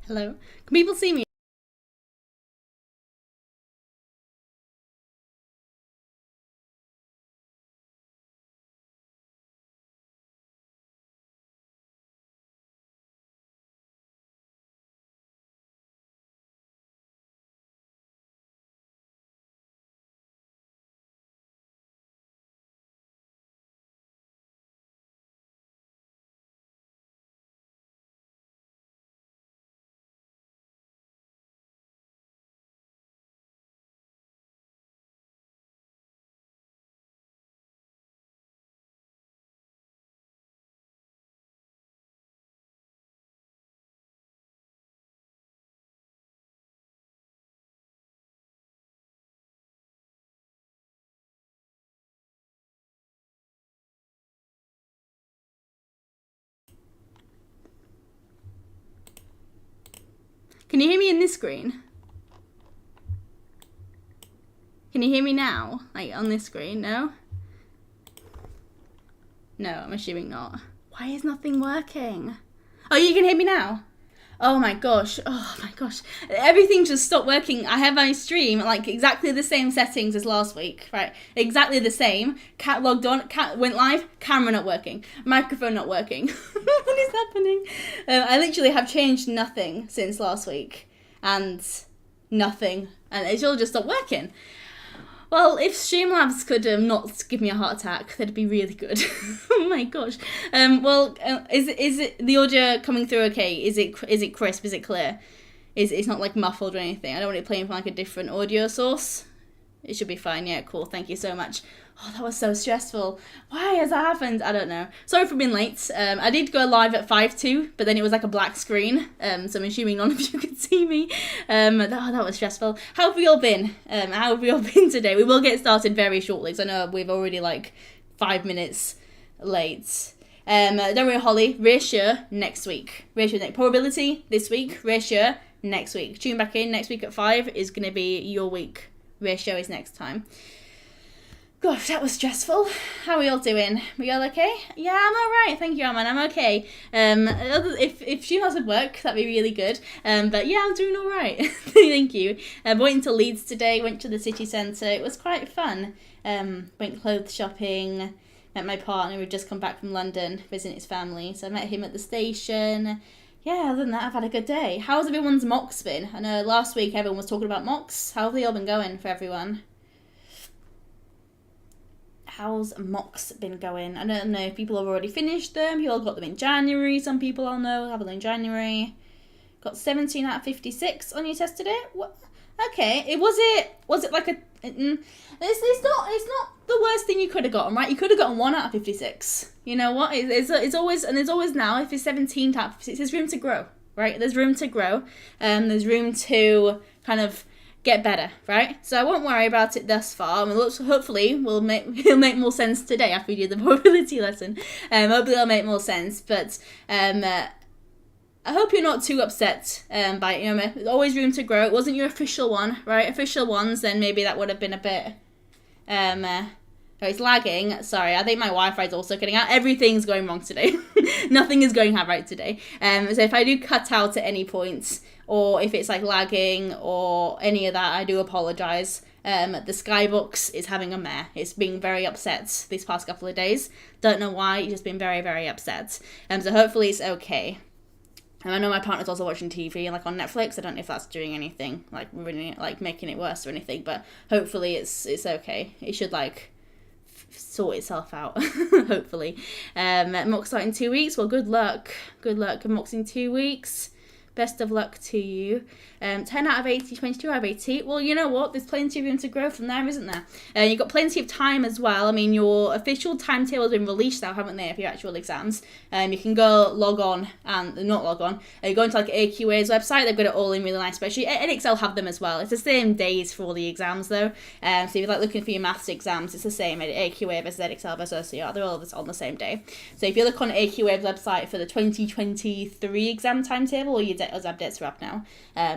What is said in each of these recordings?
Hello? Can people see me? Can you hear me in this screen? Can you hear me now? Like on this screen? No? No, I'm assuming not. Why is nothing working? Oh, you can hear me now? Oh my gosh. Oh my gosh. Everything just stopped working. I have my stream like exactly the same settings as last week, right? Exactly the same. Cat logged on, cat went live, camera not working, microphone not working. What is happening? I literally have changed nothing since last week. And nothing. And it's all just stopped working. Well, if Streamlabs could not give me a heart attack, that'd be really good. Oh my gosh. Is it the audio coming through okay? Is it crisp? Is it clear? It's not like muffled or anything. I don't want it playing from like a different audio source. It should be fine. Yeah, cool. Thank you so much. Oh, that was so stressful. Why has that happened? I don't know. Sorry for being late. I did go live at 5:02, but then it was like a black screen. So I'm assuming none of you could see me. That was stressful. How have we all been? How have we all been today? We will get started very shortly, because I know we've already like 5 minutes late. Don't worry, Holly. Reassure next week. Reassure next probability this week. Reassure next week. Tune back in next week at 5 is going to be your week. Ratio is next time. Gosh, that was stressful. How are we all doing? We all okay? Yeah, I'm alright. Thank you, Arman. I'm okay. If she has would work, that'd be really good. But yeah, I'm doing alright. Thank you. Went to Leeds today, went to the city centre. It was quite fun. Went clothes shopping, met my partner who'd just come back from London, visiting his family. So I met him at the station. Yeah, other than that, I've had a good day. How's everyone's mocks been? I know last week everyone was talking about mocks. How have they all been going for everyone? How's mocks been going? I don't know if people have already finished them. People got them in January. Some people I'll know have them in January. Got 17 out of 56 on your test today. What? Okay, was it like a? It's not the worst thing you could have gotten, right? You could have gotten 1 out of 56. You know what? It's always, and there's always now, if it's 17 out of 56, there's room to grow, right? There's room to grow. There's room to kind of get better, right? So I won't worry about it thus far. I mean, hopefully it'll make more sense today after we do the probability lesson. Hopefully it'll make more sense, but I hope you're not too upset by it. You know, there's always room to grow. It wasn't your official one, right? Official ones, then maybe that would have been a bit. Oh, it's lagging. Sorry, I think my Wi-Fi is also cutting out. Everything's going wrong today. Nothing is going right today. So if I do cut out at any point, or if it's like lagging or any of that, I do apologise. The Skybox is having a mare. It's been very upset these past couple of days. Don't know why. It's just been very, very upset. So hopefully it's okay. And I know my partner's also watching TV, like on Netflix. I don't know if that's doing anything, like ruining it, like making it worse or anything. But hopefully it's okay. It should like sort itself out. Hopefully. Mock start in 2 weeks. Well, good luck. Good luck. Mock's in 2 weeks. Best of luck to you. 10 out of 80, 22 out of 80. Well, you know what? There's plenty of room to grow from there, isn't there? You've got plenty of time as well. I mean, your official timetable has been released now, haven't they, for your actual exams? You can go log on, and not log on. You go into like AQA's website. They've got it all in really nice spreadsheet. EdXL have them as well. It's the same days for all the exams, though. So if you're like looking for your maths exams, it's the same. AQA versus EdXL versus OCR. They're all on the same day. So if you look on AQA's website for the 2023 exam timetable, or your exam dates are up now,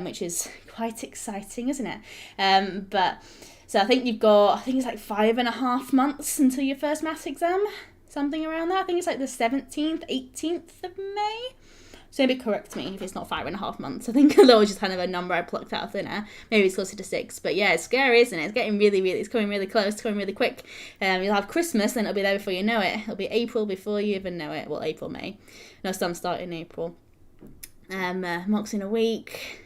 which is quite exciting, isn't it? But so I think you've got, I think it's like 5.5 months until your first maths exam, something around that. I think it's like the 17th, 18th of May. So maybe correct me if it's not 5.5 months. I think that was just kind of a number I plucked out of thin air. Maybe it's closer to 6. But yeah, it's scary, isn't it? It's getting it's coming really close, it's coming really quick. You'll have Christmas, and it'll be there before you know it. It'll be April before you even know it. Well, April, May. No, some start in April. Mocks in a week.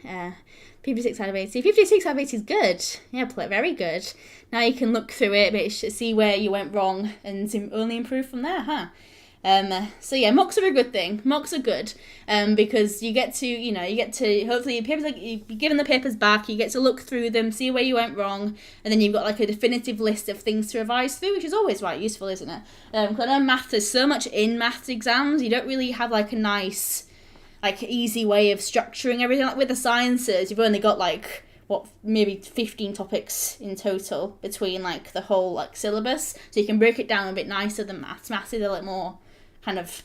56 out of 80. 56 out of 80 is good. Yeah, very good. Now you can look through it, see where you went wrong, and only improve from there, huh? So yeah, mocks are a good thing. Mocks are good, because you get to hopefully papers, like, you're given the papers back, you get to look through them, see where you went wrong, and then you've got like a definitive list of things to revise through, which is always right useful, isn't it? Because I know maths, there's so much in maths exams, you don't really have like a nice, like, easy way of structuring everything. Like with the sciences, you've only got like maybe 15 topics in total between like the whole like syllabus, so you can break it down a bit nicer than maths. Maths is a little more kind of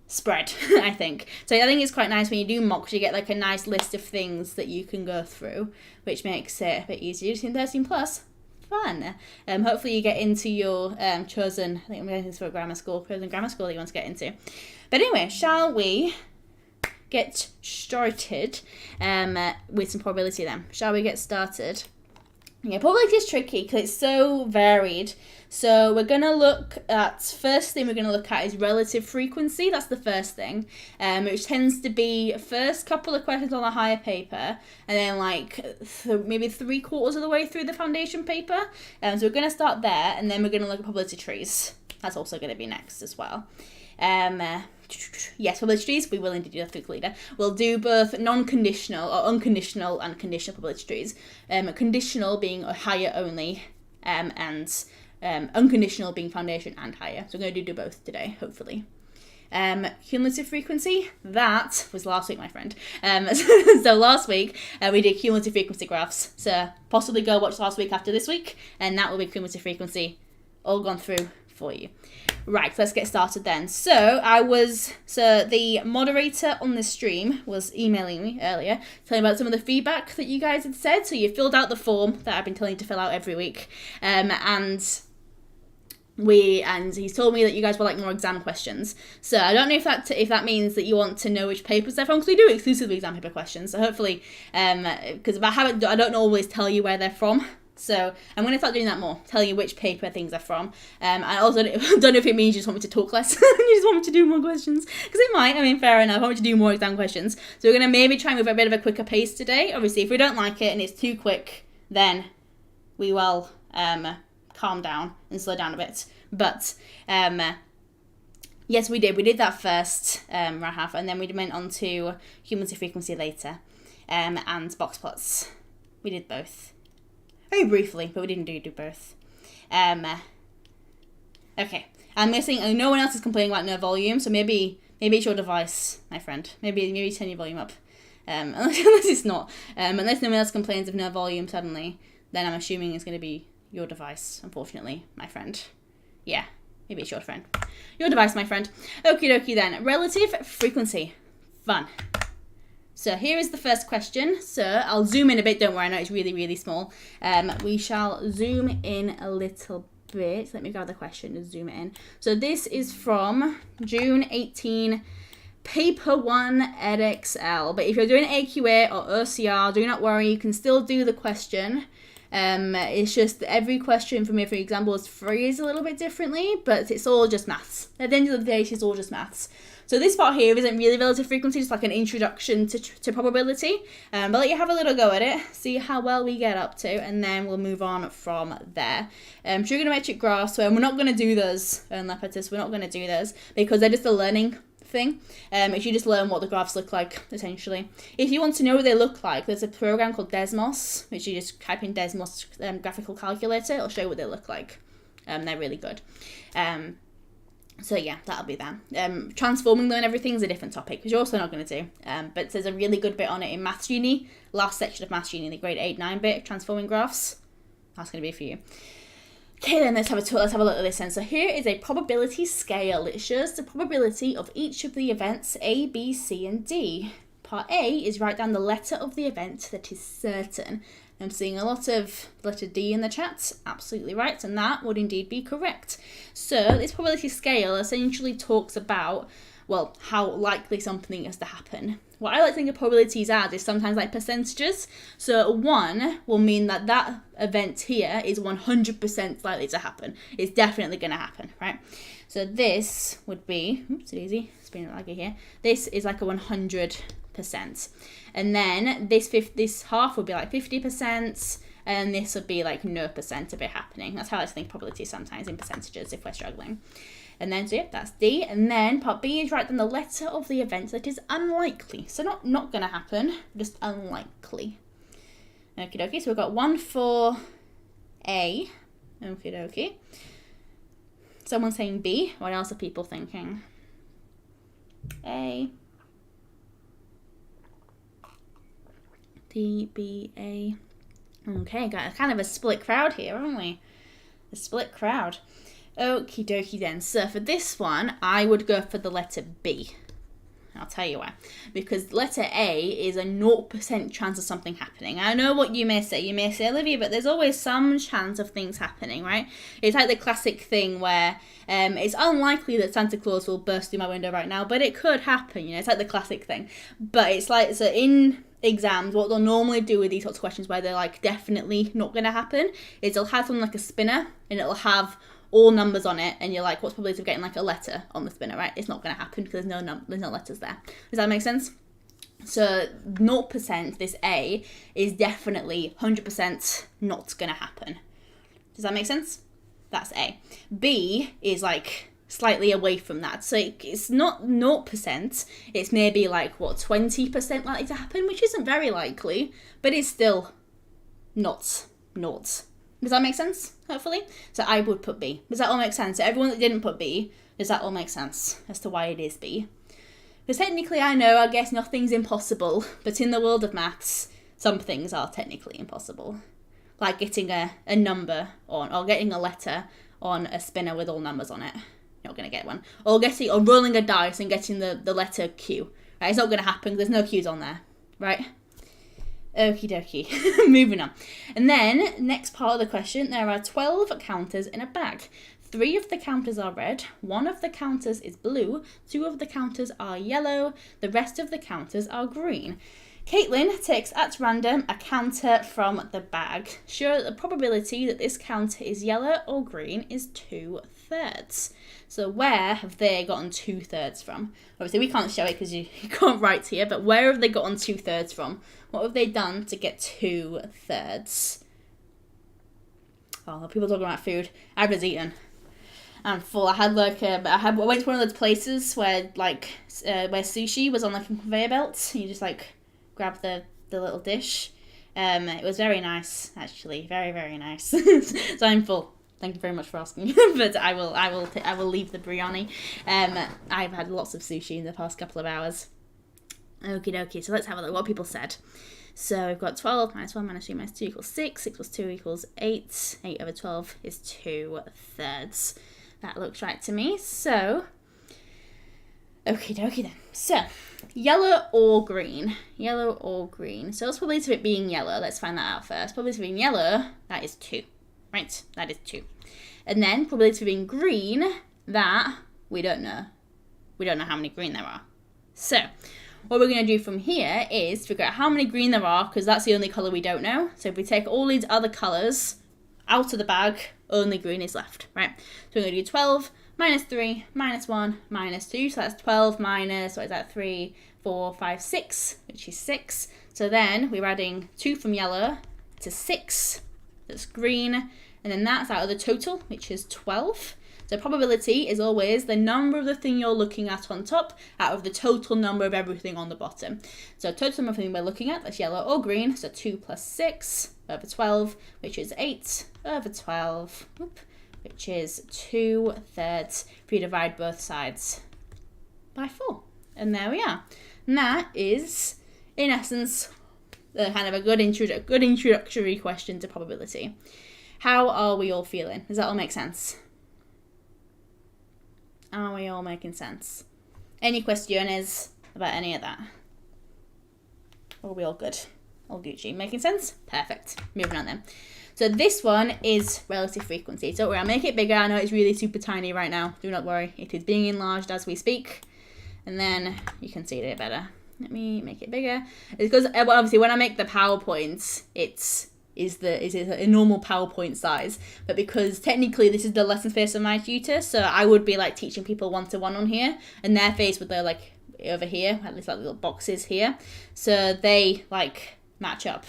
spread, I think. So I think it's quite nice when you do mocks, you get like a nice list of things that you can go through, which makes it a bit easier. 13 plus, fun. Hopefully you get into your chosen, I think I'm going to for grammar school that you want to get into. But anyway, shall we get started with some probability then? Shall we get started? Yeah, probability is tricky because it's so varied. So we're going to look at, first thing we're going to look at is relative frequency. That's the first thing, which tends to be first couple of questions on a higher paper, and then like maybe 3/4 of the way through the foundation paper. So we're going to start there, and then we're going to look at probability trees. That's also going to be next as well. Yes, probability trees, we will indeed do that through leader. We'll do both non-conditional or unconditional and conditional probability trees. Conditional being a higher only, and unconditional being foundation and higher. So we're going to do both today, hopefully. Cumulative frequency, that was last week, my friend. So last week we did cumulative frequency graphs. So possibly go watch last week after this week, and that will be cumulative frequency all gone through for you. Right, let's get started then. So the moderator on the stream was emailing me earlier, telling about some of the feedback that you guys had said. So you filled out the form that I've been telling you to fill out every week, and he's told me that you guys would like more exam questions. So I don't know if that means that you want to know which papers they're from, because we do exclusively exam paper questions. So hopefully, because I don't always tell you where they're from. So I'm going to start doing that more, telling you which paper things are from. I also don't know if it means you just want me to talk less, you just want me to do more questions, because it might. I mean, fair enough. I want me to do more exam questions. So we're going to maybe try and move at a bit of a quicker pace today. Obviously, if we don't like it and it's too quick, then we will calm down and slow down a bit. But yes, we did. We did that first, Rahaf, and then we went on to cumulative frequency later, and box plots. We did both. Very briefly, but we didn't do both. Okay. I'm guessing no one else is complaining about no volume, so maybe it's your device, my friend. Maybe turn your volume up. Unless it's not. Unless no one else complains of no volume suddenly, then I'm assuming it's going to be your device, unfortunately, my friend. Yeah, maybe it's your friend. Your device, my friend. Okie dokie then. Relative frequency. Fun. So here is the first question. So I'll zoom in a bit, don't worry, I know it's really, really small. We shall zoom in a little bit. Let me grab the question and zoom it in. So this is from June 18, Paper 1 EdXL. But if you're doing AQA or OCR, do not worry, you can still do the question. It's just that every question from every example is phrased a little bit differently, but it's all just maths. At the end of the day, it's all just maths. So this part here isn't really relative frequency, just like an introduction to probability. But let you have a little go at it, see how well we get up to, and then we'll move on from there. Trigonometric graphs, so we're not going to do those, Lepetus, we're not going to do those, because they're just a learning thing. If you just learn what the graphs look like, essentially. If you want to know what they look like, there's a program called Desmos, which you just type in Desmos graphical calculator, it'll show you what they look like. They're really good. So yeah, that'll be that. Transforming them and everything is a different topic, which you're also not going to do. But there's a really good bit on it in Maths Uni, last section of Maths Uni, the grade 8-9 bit, transforming graphs. That's going to be for you. Okay, then let's have a look at this then. So here is a probability scale. It shows the probability of each of the events A, B, C, and D. Part A is write down the letter of the event that is certain. I'm seeing a lot of letter D in the chat. Absolutely right, and that would indeed be correct. So this probability scale essentially talks about well, how likely something is to happen. What I like to think of probabilities as is sometimes like percentages. So 1 will mean that that event here is 100% likely to happen. It's definitely going to happen, right? So this would be, oops, it's easy, it's been laggy here. This is like a 100%. And then this half would be like 50%. And this would be like no percent of it happening. That's how I think probability sometimes in percentages if we're struggling. And then, so yeah, that's D. And then part B is write down the letter of the event that is unlikely. So not going to happen, just unlikely. Okie dokie. So we've got 1 for A. Okie dokie. Someone's saying B. What else are people thinking? A. D, B, A. Okay, got kind of a split crowd here, haven't we? A split crowd. Okie dokie then. So for this one, I would go for the letter B. I'll tell you why. Because letter A is a 0% chance of something happening. I know what you may say. You may say, Olivia, but there's always some chance of things happening, right? It's like the classic thing where it's unlikely that Santa Claus will burst through my window right now, but it could happen, you know? It's like the classic thing. But it's like, so in exams, what they'll normally do with these sorts of questions where they're like definitely not going to happen is they'll have something like a spinner and it'll have all numbers on it, and you're like, what's the probability of getting like a letter on the spinner, right? It's not going to happen because there's no letters there. Does that make sense? So 0%, this A, is definitely 100% not going to happen. Does that make sense? That's A. B is like slightly away from that. So it's not 0%, it's maybe like, what, 20% likely to happen, which isn't very likely, but it's still not. Does that make sense? Hopefully. So I would put B. Does that all make sense? So everyone that didn't put B, does that all make sense as to why it is B? Because technically I know, I guess nothing's impossible, but in the world of maths, some things are technically impossible. Like getting a number on, or getting a letter on a spinner with all numbers on it. You're not going to get one. Or rolling a dice and getting the letter Q. Right? It's not going to happen because there's no Q's on there. Right? Okie dokie. Moving on. And then, next part of the question, there are 12 counters in a bag. 3 of the counters are red, 1 of the counters is blue, 2 of the counters are yellow, the rest of the counters are green. Caitlin takes at random a counter from the bag. Show the probability that this counter is yellow or green is 2/3. So where have they gotten 2/3 from? Obviously we can't show it because you can't write here, but where have they gotten 2/3 from? What have they done to get 2/3? Oh, people talking about food. I was eating. I'm full. I went to one of those places where where sushi was on like a conveyor belt. You just like grab the little dish. It was very nice, actually, very, very nice. So I'm full. Thank you very much for asking. But I will leave the biryani. I've had lots of sushi in the past couple of hours. Okie dokie. So let's have a look what people said. So we've got 12 minus 1 minus 3 minus 2 equals 6. 6 plus 2 equals 8. 8 over 12 is 2/3. That looks right to me. So, okie dokie then. So, yellow or green? Yellow or green? So, what's the probability of it being yellow? Let's find that out first. Probability of it being yellow, that is 2. Right? That is 2. And then, probability of it being green, that we don't know. We don't know how many green there are. So, what we're going to do from here is figure out how many green there are, because that's the only colour we don't know. So, if we take all these other colours out of the bag, only green is left, right? So we're going to do 12 minus 3 minus 1 minus 2. So that's 12 minus, 3, 4, 5, 6, which is 6. So then we're adding 2 from yellow to 6, that's green. And then that's out of the total, which is 12. So probability is always the number of the thing you're looking at on top out of the total number of everything on the bottom. So total number of everything we're looking at, that's yellow or green. So 2 plus 6 over 12, which is 8 over 12, which is 2/3. If you divide both sides by 4. And there we are. And that is, in essence, kind of a good introductory question to probability. How are we all feeling? Does that all make sense? Are we all making sense? Any questions about any of that? Are we all good? All Gucci. Making sense? Perfect. Moving on then. So this one is relative frequency. Don't worry, I'll make it bigger. I know it's really super tiny right now. Do not worry. It is being enlarged as we speak. And then you can see it better. Let me make it bigger. It's because obviously when I make the PowerPoint, it's a normal PowerPoint size, but because technically this is the lesson space of my tutor, so I would be like teaching people one-to-one on here, and their face would go like over here, at least like little boxes here, so they like match up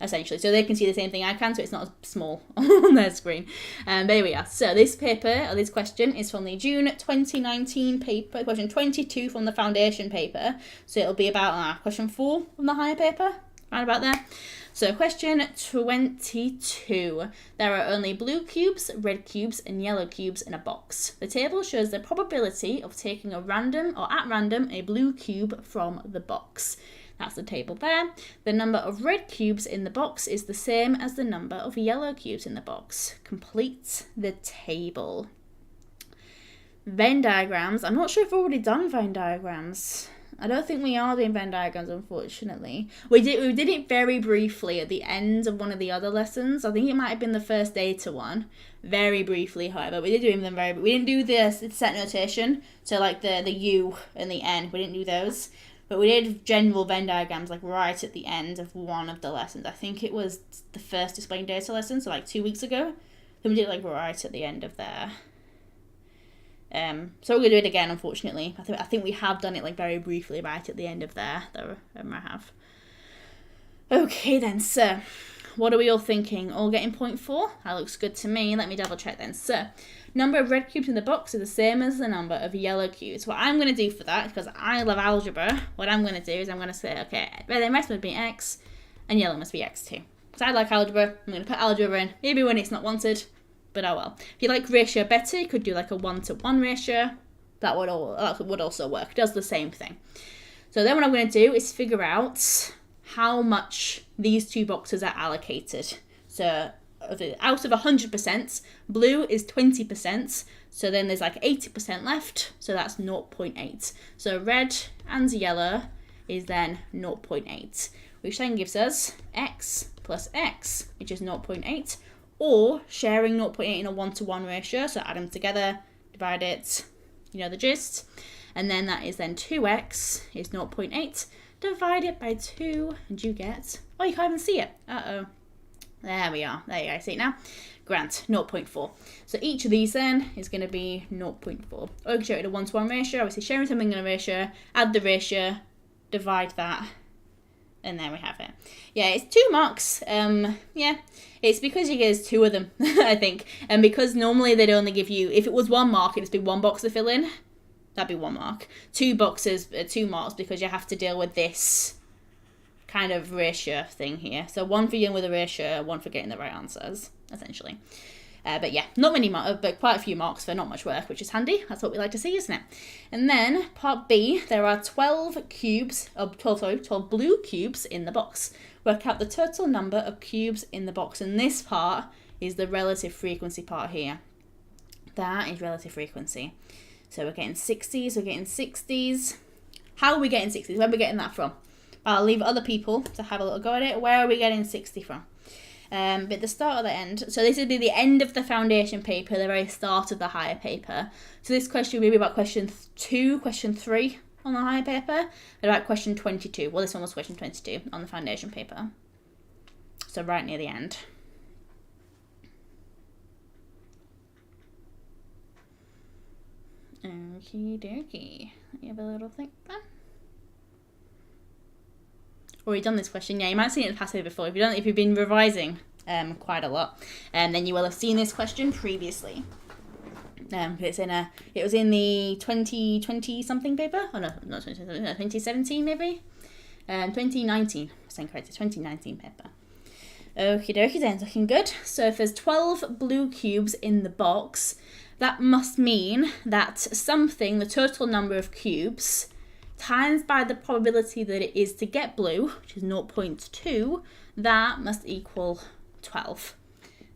essentially, so they can see the same thing I can, so it's not as small on their screen. There we are. So this paper, or this question, is from the June 2019 paper, question 22 from the foundation paper, so it'll be about question 4 from the higher paper, right about there. So question 22. There are only blue cubes, red cubes, and yellow cubes in a box. The table shows the probability of taking at random a blue cube from the box. That's the table there. The number of red cubes in the box is the same as the number of yellow cubes in the box. Complete the table. Venn diagrams. I'm not sure if we've already done Venn diagrams. I don't think we are doing Venn diagrams, unfortunately. We did it very briefly at the end of one of the other lessons. I think it might have been the first data one. Very briefly, however. We did do them we didn't do the set notation. So like the U and the N. We didn't do those. But we did general Venn diagrams like right at the end of one of the lessons. I think it was the first displaying data lesson, so like 2 weeks ago. Then we did it like right at the end of there. So we're going to do it again, unfortunately. I think we have done it like very briefly right at the end of there. I have. Okay then, so what are we all thinking? All getting 0.4? That looks good to me. Let me double check then. So, number of red cubes in the box is the same as the number of yellow cubes. What I'm going to do for that, because I love algebra, what I'm going to do is I'm going to say, okay, red must be x and yellow must be x too. Because I like algebra, I'm going to put algebra in, maybe when it's not wanted, but oh well. If you like ratio better, you could do like a 1-to-1 ratio. That would also work. It does the same thing. So then what I'm going to do is figure out how much these two boxes are allocated. So out of 100%, blue is 20%, so then there's like 80% left, so that's 0.8. So red and yellow is then 0.8, which then gives us x plus x, which is 0.8, or sharing 0.8 in a 1-to-1 ratio, so add them together, divide it, you know the gist, and then that is then 2x is 0.8, divide it by 2, and you get, oh, you can't even see it, there we are, there you go, see it now, grand, 0.4. So each of these then is going to be 0.4. Or you can show it in a 1-to-1 ratio, obviously sharing something in a ratio, add the ratio, divide that, and there we have it. Yeah, it's 2 marks. Yeah, it's because you get 2 of them, I think. And because normally they'd only give you, if it was 1 mark, it'd just be 1 box to fill in. That'd be 1 mark. 2 boxes, 2 marks, because you have to deal with this kind of ratio thing here. So 1 for dealing with a ratio, 1 for getting the right answers, essentially. But yeah, not many marks, but quite a few marks for not much work, which is handy. That's what we like to see, isn't it? And then part B, there are 12 blue cubes in the box. Work out the total number of cubes in the box. And this part is the relative frequency part here. That is relative frequency. So we're getting 60s, we're getting 60s. How are we getting 60s? Where are we getting that from? I'll leave other people to have a little go at it. Where are we getting 60 from? But the start or the end. So this would be the end of the foundation paper, the very start of the higher paper. So this question will be about question 2, question 3 on the higher paper, and about question 22. Well, this one was question 22 on the foundation paper. So right near the end. Okie dokie. Let me have a little think there. Already done this question. Yeah, you might have seen it in the past paper before. If you've been revising quite a lot, then you will have seen this question previously. It was in the 2020 something paper. Oh no, not 2020, 2017 maybe. 2019. I'm saying correct. 2019 paper. Okie dokie then, looking good. So if there's 12 blue cubes in the box, that must mean that something, the total number of cubes, times by the probability that it is to get blue, which is 0.2, that must equal 12.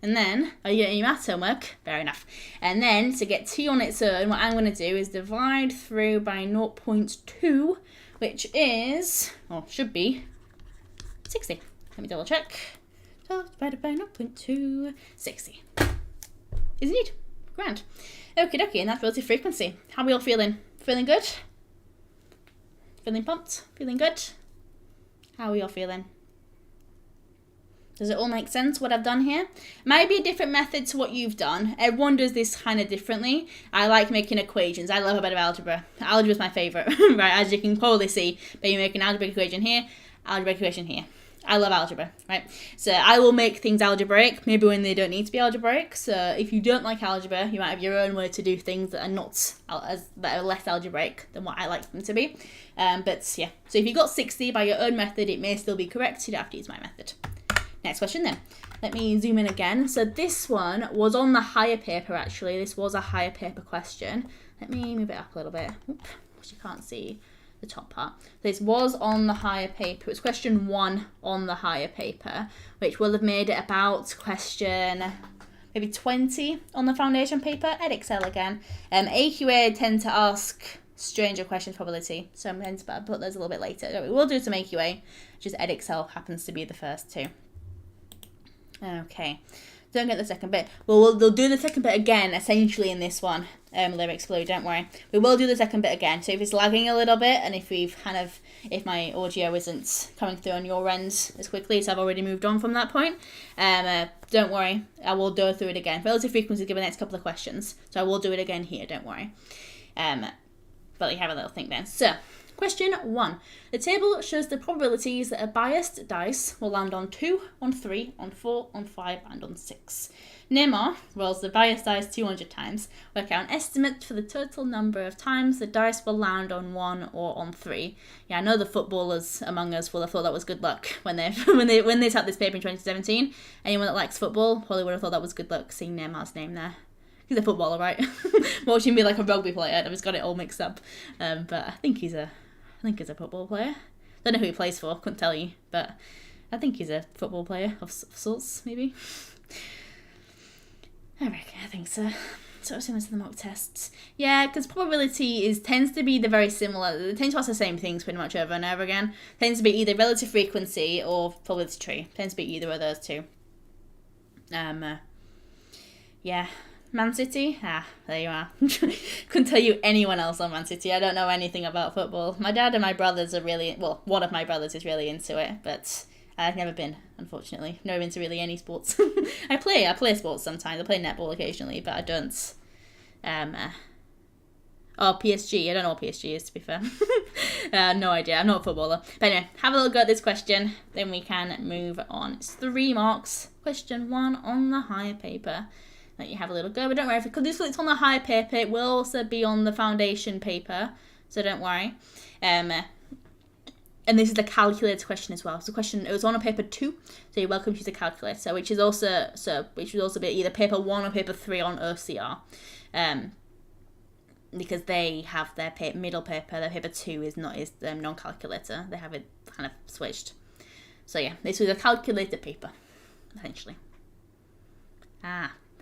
And then, are you getting your maths homework? Fair enough. And then, to get t on its own, what I'm going to do is divide through by 0.2, which is, or should be, 60. Let me double check. 12 divided by 0.2, 60. Isn't it? Grand. Okie dokie, and that's relative frequency. How are we all feeling? Feeling good? Feeling pumped? Feeling good? How are you all feeling? Does it all make sense what I've done here? Might be a different method to what you've done. Everyone does this kind of differently. I like making equations. I love a bit of algebra. Algebra is my favourite, right? As you can probably see, but you make an algebraic equation here, algebraic equation here. I love algebra, right? So I will make things algebraic, maybe when they don't need to be algebraic. So if you don't like algebra, you might have your own way to do things that are not that are less algebraic than what I like them to be. But yeah, so if you got 60 by your own method, it may still be correct. You don't have to use my method. Next question then. Let me zoom in again. So this one was on the higher paper actually. This was a higher paper question. Let me move it up a little bit. Oop, you can't see the top part. This was on the higher paper. It's question 1 on the higher paper, which will have made it about question maybe 20 on the foundation paper. Edexcel again. AQA tend to ask stranger questions probability, so I'm going to put those a little bit later. We will do some AQA, just Edexcel happens to be the first two. Okay, don't get the second bit. Well, they'll do the second bit again, essentially in this one, Lyrics Blue, don't worry. We will do the second bit again, so if it's lagging a little bit, and if if my audio isn't coming through on your end as quickly as I've already moved on from that point, don't worry, I will go through it again. Relative frequency given the next couple of questions, so I will do it again here, don't worry. But you have a little think then. So, question 1. The table shows the probabilities that a biased dice will land on 2, on 3, on 4, on 5, and on 6. Neymar rolls the biased dice 200 times. Work out an estimate for the total number of times the dice will land on 1 or on 3. Yeah, I know the footballers among us will have thought that was good luck when they sat this paper in 2017. Anyone that likes football probably would have thought that was good luck seeing Neymar's name there. He's a footballer, right? Watching me like a rugby player. I've just got it all mixed up. But I think he's a football player. Don't know who he plays for, couldn't tell you. But I think he's a football player of sorts, maybe. I think so. Sort of similar to the mock tests. Yeah, because probability tends to be very similar. They tend to ask the same things pretty much over and over again. Tends to be either relative frequency or probability tree. Tends to be either of those two. Yeah. Man City? There you are. Couldn't tell you anyone else on Man City. I don't know anything about football. My dad and my brothers are really, well, one of my brothers is really into it, but I've never been, unfortunately. Never into really any sports. I play sports sometimes. I play netball occasionally, but I don't. PSG. I don't know what PSG is, to be fair. No idea. I'm not a footballer. But anyway, have a little go at this question, then we can move on. It's 3 marks. Question 1 on the higher paper. Let you have a little go, but don't worry, because it's on the higher paper, it will also be on the foundation paper, so don't worry. And this is the calculator question as well. So it was on a paper 2, so you're welcome to use a calculator, which would also be either paper 1 or paper 3 on OCR. Because they have their middle paper, their paper 2 is non-calculator. They have it kind of switched. So yeah, this was a calculator paper, essentially.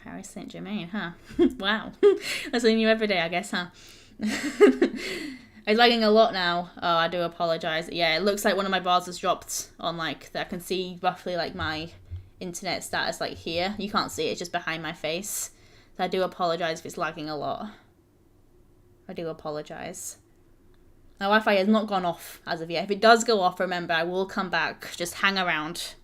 Paris Saint-Germain, huh? Wow. That's something new every day, I guess, huh? It's lagging a lot now. Oh, I do apologise. Yeah, it looks like one of my bars has dropped on, I can see roughly, my internet status, here. You can't see it, it's just behind my face. So I do apologise if it's lagging a lot. I do apologise. My Wi-Fi has not gone off as of yet. If it does go off, remember, I will come back. Just hang about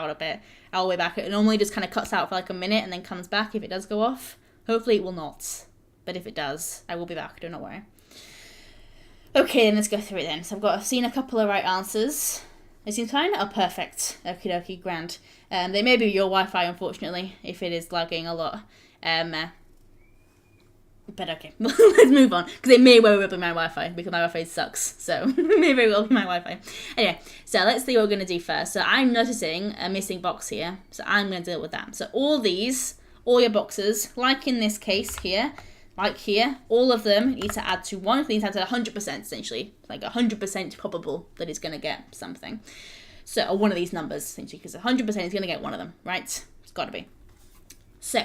a bit. I'll be back. It normally just kind of cuts out for a minute and then comes back if it does go off. Hopefully it will not. But if it does, I will be back. Do not worry. Okay, then let's go through it then. So I've seen a couple of right answers. It seems fine? Oh, perfect. Okie dokie, grand. They may be your Wi-Fi, unfortunately, if it is lagging a lot. But okay, let's move on, because it may well be my Wi-Fi, because my Wi-Fi sucks, so it may very well be my Wi-Fi. Anyway, so let's see what we're going to do first. So I'm noticing a missing box here, so I'm going to deal with that. So all your boxes, like in this case here, like here, all of them need to add to 1, they need to add to 100%, essentially, 100% probable that it's going to get something. So, or one of these numbers, essentially, because 100% is going to get one of them, right? It's got to be. So,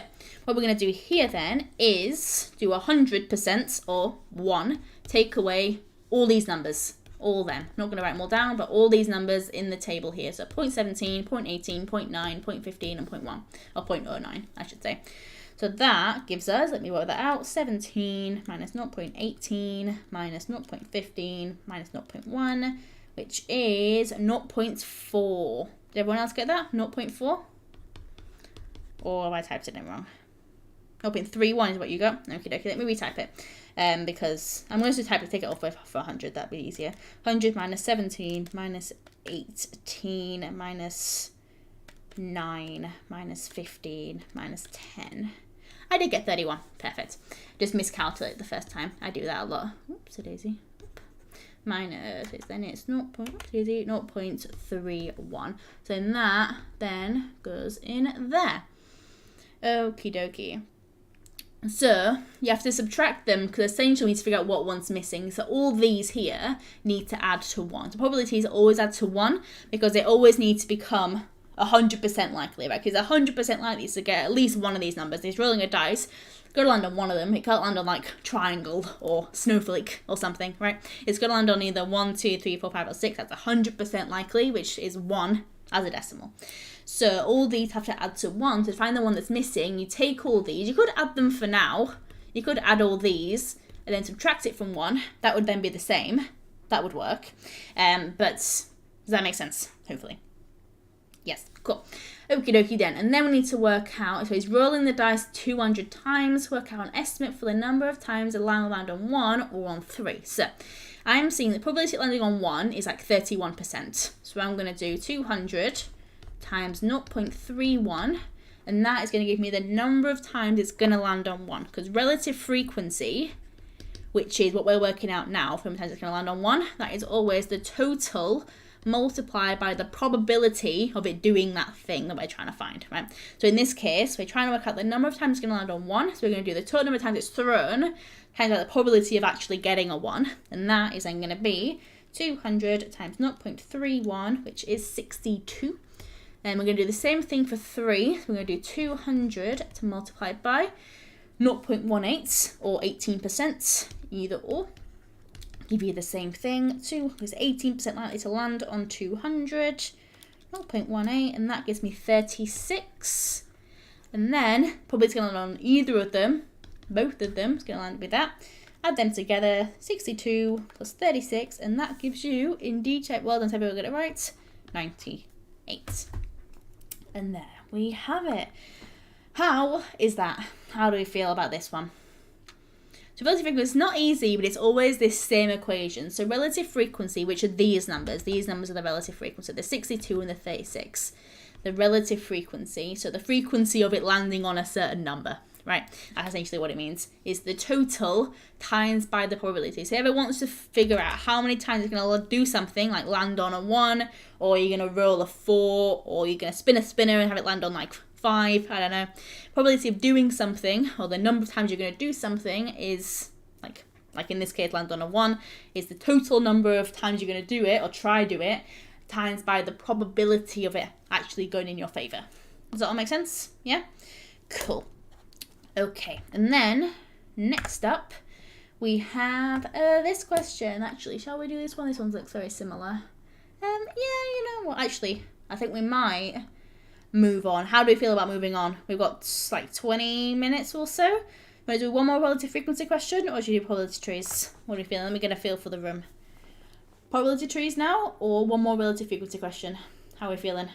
what we're going to do here then is do 100% or 1, take away all these numbers, all them. I'm not going to write them all down, but all these numbers in the table here. So 0.17, 0.18, 0.9, 0.15, and 0.1, or 0.09, I should say. So that gives us, let me work that out, 17 minus 0.18 minus 0.15 minus 0.1, which is 0.4. Did everyone else get that? 0.4? Or have I typed it in wrong? 0.31 is what you got. Okay, let me retype it. Because I'm going to type it, take it off for 100, that'd be easier. 100 minus 17 minus 18 minus 9 minus 15 minus 10. I did get 31. Perfect. Just miscalculated the first time. I do that a lot. Oops, a daisy. Minus, then it's 0.31. So then that then goes in there. Okie dokie. So you have to subtract them because essentially we need to figure out what one's missing. So all these here need to add to 1. So probabilities always add to 1 because they always need to become 100% likely, right? Because 100% likely to get at least one of these numbers. He's rolling a dice, got to land on one of them. It can't land on like triangle or snowflake or something, right? It's got to land on either 1, 2, 3, 4, 5, or 6. That's 100% likely, which is 1 as a decimal. So all these have to add to 1. To find the one that's missing, you take all these. You could add them for now. You could add all these and then subtract it from 1. That would then be the same. That would work. But does that make sense? Hopefully. Yes, cool. Okie dokie then. And then we need to work out, so he's rolling the dice 200 times, work out an estimate for the number of times a line will land on 1 or on 3. So I'm seeing the probability of landing on 1 is like 31%. So I'm going to do 200 times 0.31, and that is going to give me the number of times it's going to land on 1. Because relative frequency, which is what we're working out now, for how many times it's going to land on 1, that is always the total multiplied by the probability of it doing that thing that we're trying to find, right? So in this case, we're trying to work out the number of times it's going to land on 1. So we're going to do the total number of times it's thrown, times the probability of actually getting a 1. And that is then going to be 200 times 0.31, which is 62. And we're going to do the same thing for 3. So we're going to do 200 to multiply by 0.18 or 18%, either or. Give you the same thing. 2 is 18% likely to land on 200. 0.18, and that gives me 36. And then probably it's going to land on either of them. Both of them is going to land with that. Add them together. 62 plus 36, and that gives you, indeed, check. Well done, so everyone got it right. 98. And there we have it. How is that? How do we feel about this one? So relative frequency is not easy, but it's always this same equation. So relative frequency, which are these numbers are the relative frequency, the 62 and the 36. The relative frequency, so the frequency of it landing on a certain number, right? That's essentially what it means, is the total times by the probability. So whoever wants to figure out how many times it's going to do something, like land on a 1, or you're going to roll a 4, or you're going to spin a spinner and have it land on like 5, I don't know. Probability of doing something, or the number of times you're going to do something is, like in this case, land on a 1, is the total number of times you're going to do it, or try do it, times by the probability of it actually going in your favour. Does that all make sense? Yeah? Cool. Okay, and then, next up, we have this question. Actually, shall we do this one? This one looks very similar. Yeah, you know what, actually, I think we might move on. How do we feel about moving on? We've got like 20 minutes or so. Want to do one more relative frequency question, or should we do probability trees? What do you feel? Let me get a feel for the room. Probability trees now, or one more relative frequency question? How are we feeling?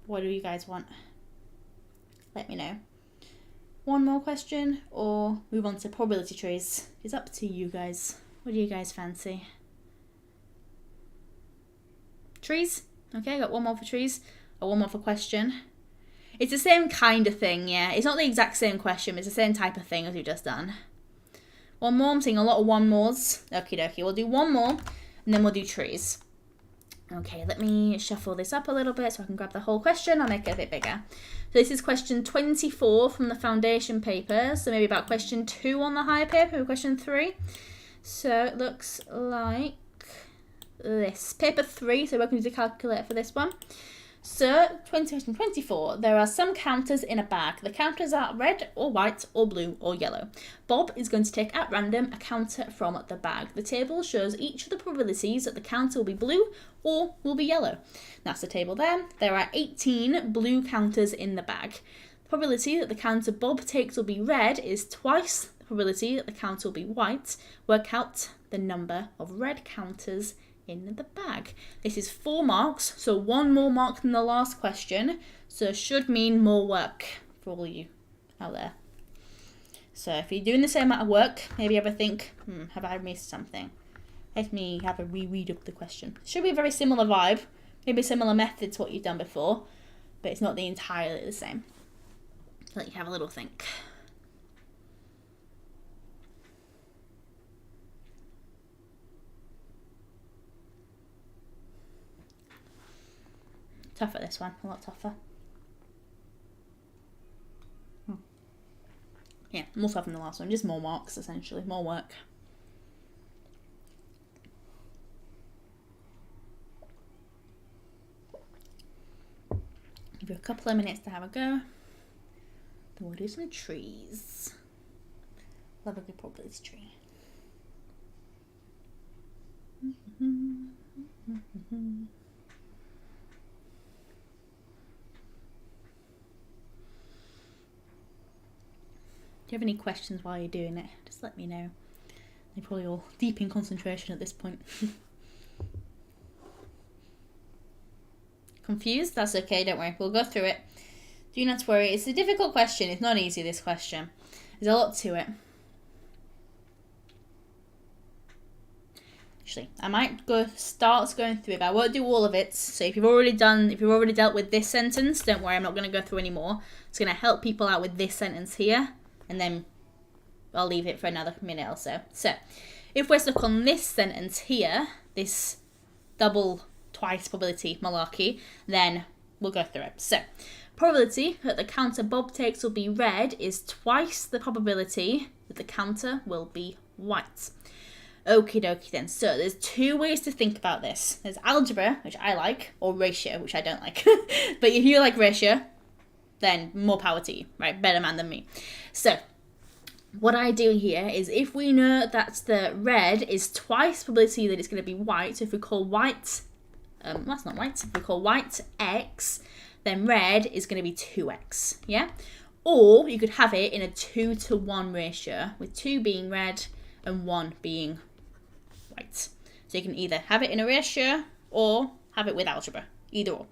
What do you guys want? Let me know. One more question, or move on to probability trees? It's up to you guys. What do you guys fancy? Trees? Okay, got one more for trees. Or one more for question. It's the same kind of thing, yeah. It's not the exact same question, but it's the same type of thing as we've just done. One more. I'm seeing a lot of one mores. Okie dokie. We'll do one more, and then we'll do trees. Okay, let me shuffle this up a little bit so I can grab the whole question. I'll make it a bit bigger. So this is question 24 from the foundation paper. So maybe about question 2 on the higher paper, maybe question 3. So it looks like this. Paper 3, so we're going to use a calculator for this one. So, question 24. There are some counters in a bag. The counters are red or white or blue or yellow. Bob is going to take at random a counter from the bag. The table shows each of the probabilities that the counter will be blue or will be yellow. That's the table there. There are 18 blue counters in the bag. probability that the counter Bob takes will be red is twice the probability that the counter will be white. Work out the number of red counters in the bag. This is 4 marks, so 1 more mark than the last question, so should mean more work for all you out there. So if you're doing the same amount of work, maybe ever think, have I missed something? Let me have a reread of the question. It should be a very similar vibe, maybe a similar method to what you've done before, but it's not entirely the same. Let you have a little think. Tougher this one, a lot tougher. Yeah, more tough than the last one, just more marks essentially, more work. Give you a couple of minutes to have a go. Then we'll do some trees. Love a good probability tree. Do you have any questions while you're doing it? Just let me know. You're probably all deep in concentration at this point. Confused? That's okay, don't worry. We'll go through it. Do not worry. It's a difficult question. It's not easy, this question. There's a lot to it. Actually, I might start going through it, but I won't do all of it. So if you've already dealt with this sentence, don't worry, I'm not going to go through any more. It's going to help people out with this sentence here, and then I'll leave it for another minute or so. So, if we're stuck on this sentence here, this double twice probability malarkey, then we'll go through it. So, probability that the counter Bob takes will be red is twice the probability that the counter will be white. Okie dokie then. So there's 2 ways to think about this. There's algebra, which I like, or ratio, which I don't like. But if you like ratio, then more power to you, right? Better man than me. So what I do here is, if we know that the red is twice probability that it's going to be white, so if we call white, that's not white, if we call white X, then red is going to be 2X, yeah? Or you could have it in a 2-to-1 ratio, with 2 being red and 1 being white. So you can either have it in a ratio or have it with algebra, either or.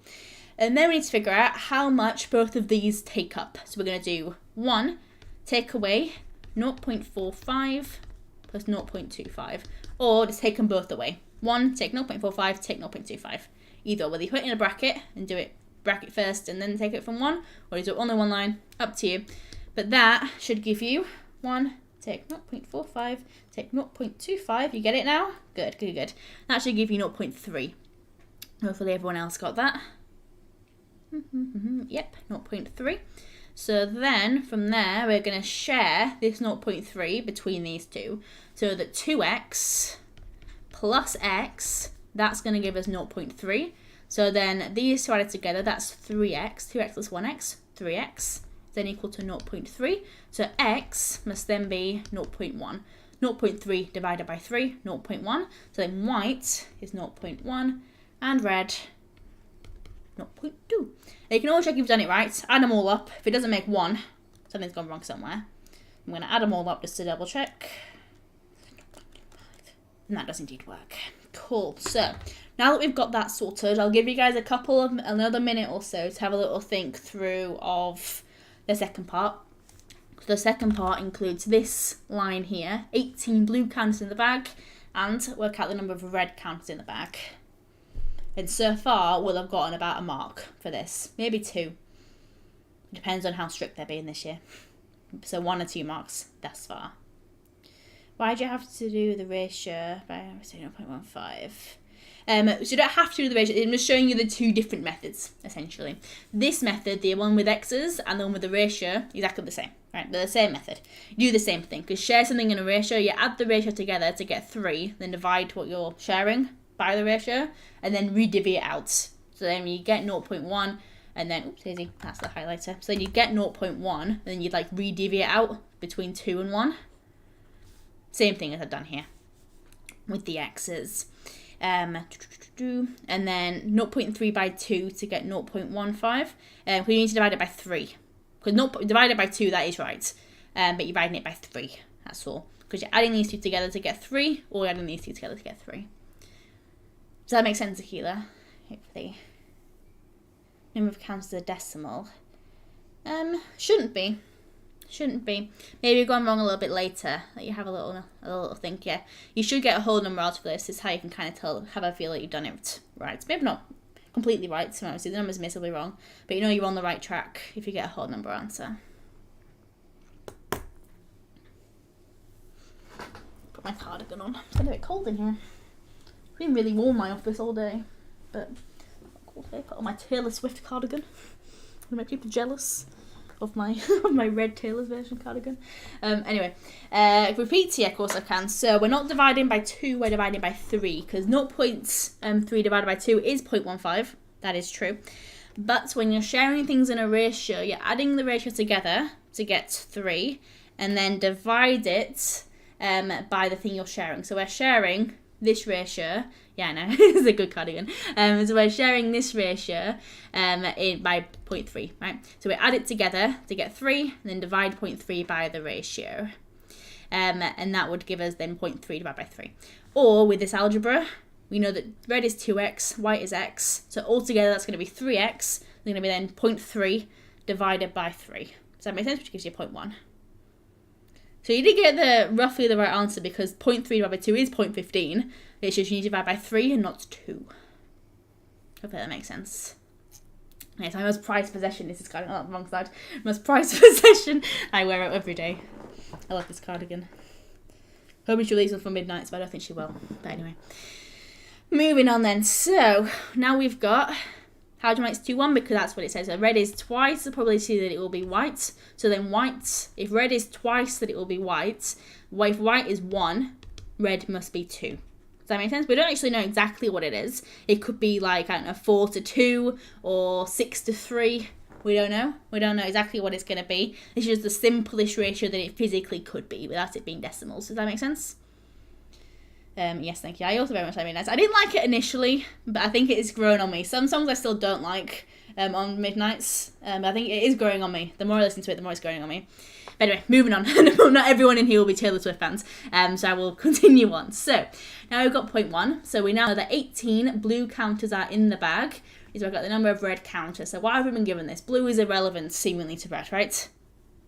And then we need to figure out how much both of these take up. So we're going to do 1 take away 0.45 plus 0.25, or just take them both away. 1 take 0.45, take 0.25. Either, whether you put it in a bracket and do it bracket first and then take it from 1, or you do it only one line, up to you. But that should give you 1 take 0.45, take 0.25. You get it now? Good, good, good. That should give you 0.3. Hopefully everyone else got that. Yep, 0.3. So then, from there, we're going to share this 0.3 between these two. So that 2x plus x, that's going to give us 0.3. So then, these two added together, that's 3x. 2x plus 1x, 3x. Then equal to 0.3. So x must then be 0.1. 0.3 divided by 3, 0.1. So then white is 0.1 and red 0.2. Now you can always check if you've done it right. Add them all up. If it doesn't make 1, something's gone wrong somewhere. I'm going to add them all up just to double check. And that does indeed work. Cool. So now that we've got that sorted, I'll give you guys another minute or so to have a little think through of the second part. The second part includes this line here, 18 blue counters in the bag, and work out the number of red counters in the bag. And so far, we'll have gotten about a mark for this, maybe 2. Depends on how strict they're being this year. So 1 or 2 marks thus far. Why do you have to do the ratio by 0.15? So you don't have to do the ratio. I'm just showing you the 2 different methods, essentially. This method, the one with x's and the one with the ratio, exactly the same. Right, they're the same method. You do the same thing, because share something in a ratio, you add the ratio together to get 3, then divide what you're sharing by the ratio, and then redivvy it out. So then you get 0.1, and then, oops, Daisy, that's the highlighter. So then you get 0.1, then you'd like redivvy it out between 2 and 1. Same thing as I've done here with the x's. And then 0.3 by 2 to get 0.15. We need to divide it by 3. Because not divided by 2, that is right. But you're dividing it by 3. That's all. Because you're adding these two together to get 3, or you're adding these two together to get 3. Does that make sense, Akila? Hopefully. Number of counters is a decimal. Shouldn't be. Shouldn't be. Maybe you've gone wrong a little bit later. Let you have a little think. Yeah, you should get a whole number out of this. This is how you can kind of tell, have a feel that you've done it right. Maybe not completely right. So obviously the number's missably wrong, but you know you're on the right track if you get a whole number answer. Put my cardigan on. It's getting a bit cold in here. It's been really warm in my office all day, but cold day. Put on my Taylor Swift cardigan. I'm gonna make people jealous of my my red Taylor's version cardigan. Anyway, repeat here, of course I can. So we're not dividing by 2, we're dividing by 3, because 0.3 divided by 2 is 0.15. That is true. But when you're sharing things in a ratio, you're adding the ratio together to get 3, and then divide it by the thing you're sharing. So we're sharing this ratio. Yeah, I know, it's a good cardigan. So we're sharing this ratio by 0.3, right? So we add it together to get 3, and then divide 0.3 by the ratio. And that would give us then 0.3 divided by 3. Or with this algebra, we know that red is 2x, white is x. So altogether that's going to be 3x. It's going to be then 0.3 divided by 3. Does that make sense? Which gives you 0.1. So you did get roughly the right answer, because 0.3 divided by 2 is 0.15. It's just you need to divide by 3 and not 2. Hopefully that makes sense. Yes, my most prized possession is this cardigan. Oh, wrong side. Most prized possession. I wear it every day. I love this cardigan. Hoping she'll leave one for midnight, but I don't think she will. But anyway. Moving on then. So, now we've got... How do you make it 2-1? Because that's what it says. So red is twice the probability that it will be white. So then white, if red is twice that it will be white, if white is 1, red must be 2. Does that make sense? We don't actually know exactly what it is. It could be like, I don't know, 4 to 2 or 6 to 3. We don't know. We don't know exactly what it's going to be. It's just the simplest ratio that it physically could be without it being decimals. Does that make sense? Yes, thank you. I also very much like Midnights. I didn't like it initially, but I think it is growing on me. Some songs I still don't like on Midnights, but I think it is growing on me. The more I listen to it, the more it's growing on me. But anyway, moving on. Not everyone in here will be Taylor Swift fans, so I will continue on. So, now we've got 0.1. So we now know that 18 blue counters are in the bag. Is we've got the number of red counters. So why have we been given this? Blue is irrelevant, seemingly, to red, right?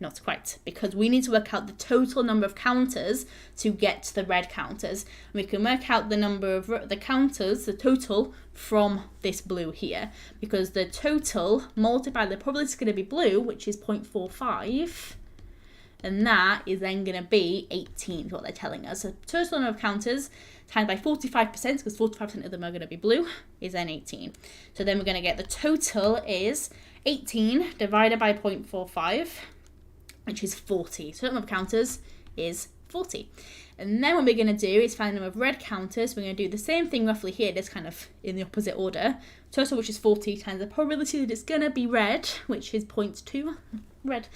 Not quite, because we need to work out the total number of counters to get the red counters. We can work out the number of the counters, the total, from this blue here, because the total multiplied the probability is going to be blue, which is 0.45, and that is then going to be 18, is what they're telling us. So total number of counters times by 45%, because 45% of them are going to be blue, is then 18. So then we're going to get the total is 18 divided by 0.45, which is 40. So the number of counters is 40. And then what we're going to do is find the number of red counters. We're going to do the same thing roughly here, just kind of in the opposite order. Total, which is 40, times the probability that it's going to be red, which is 0.2. Red.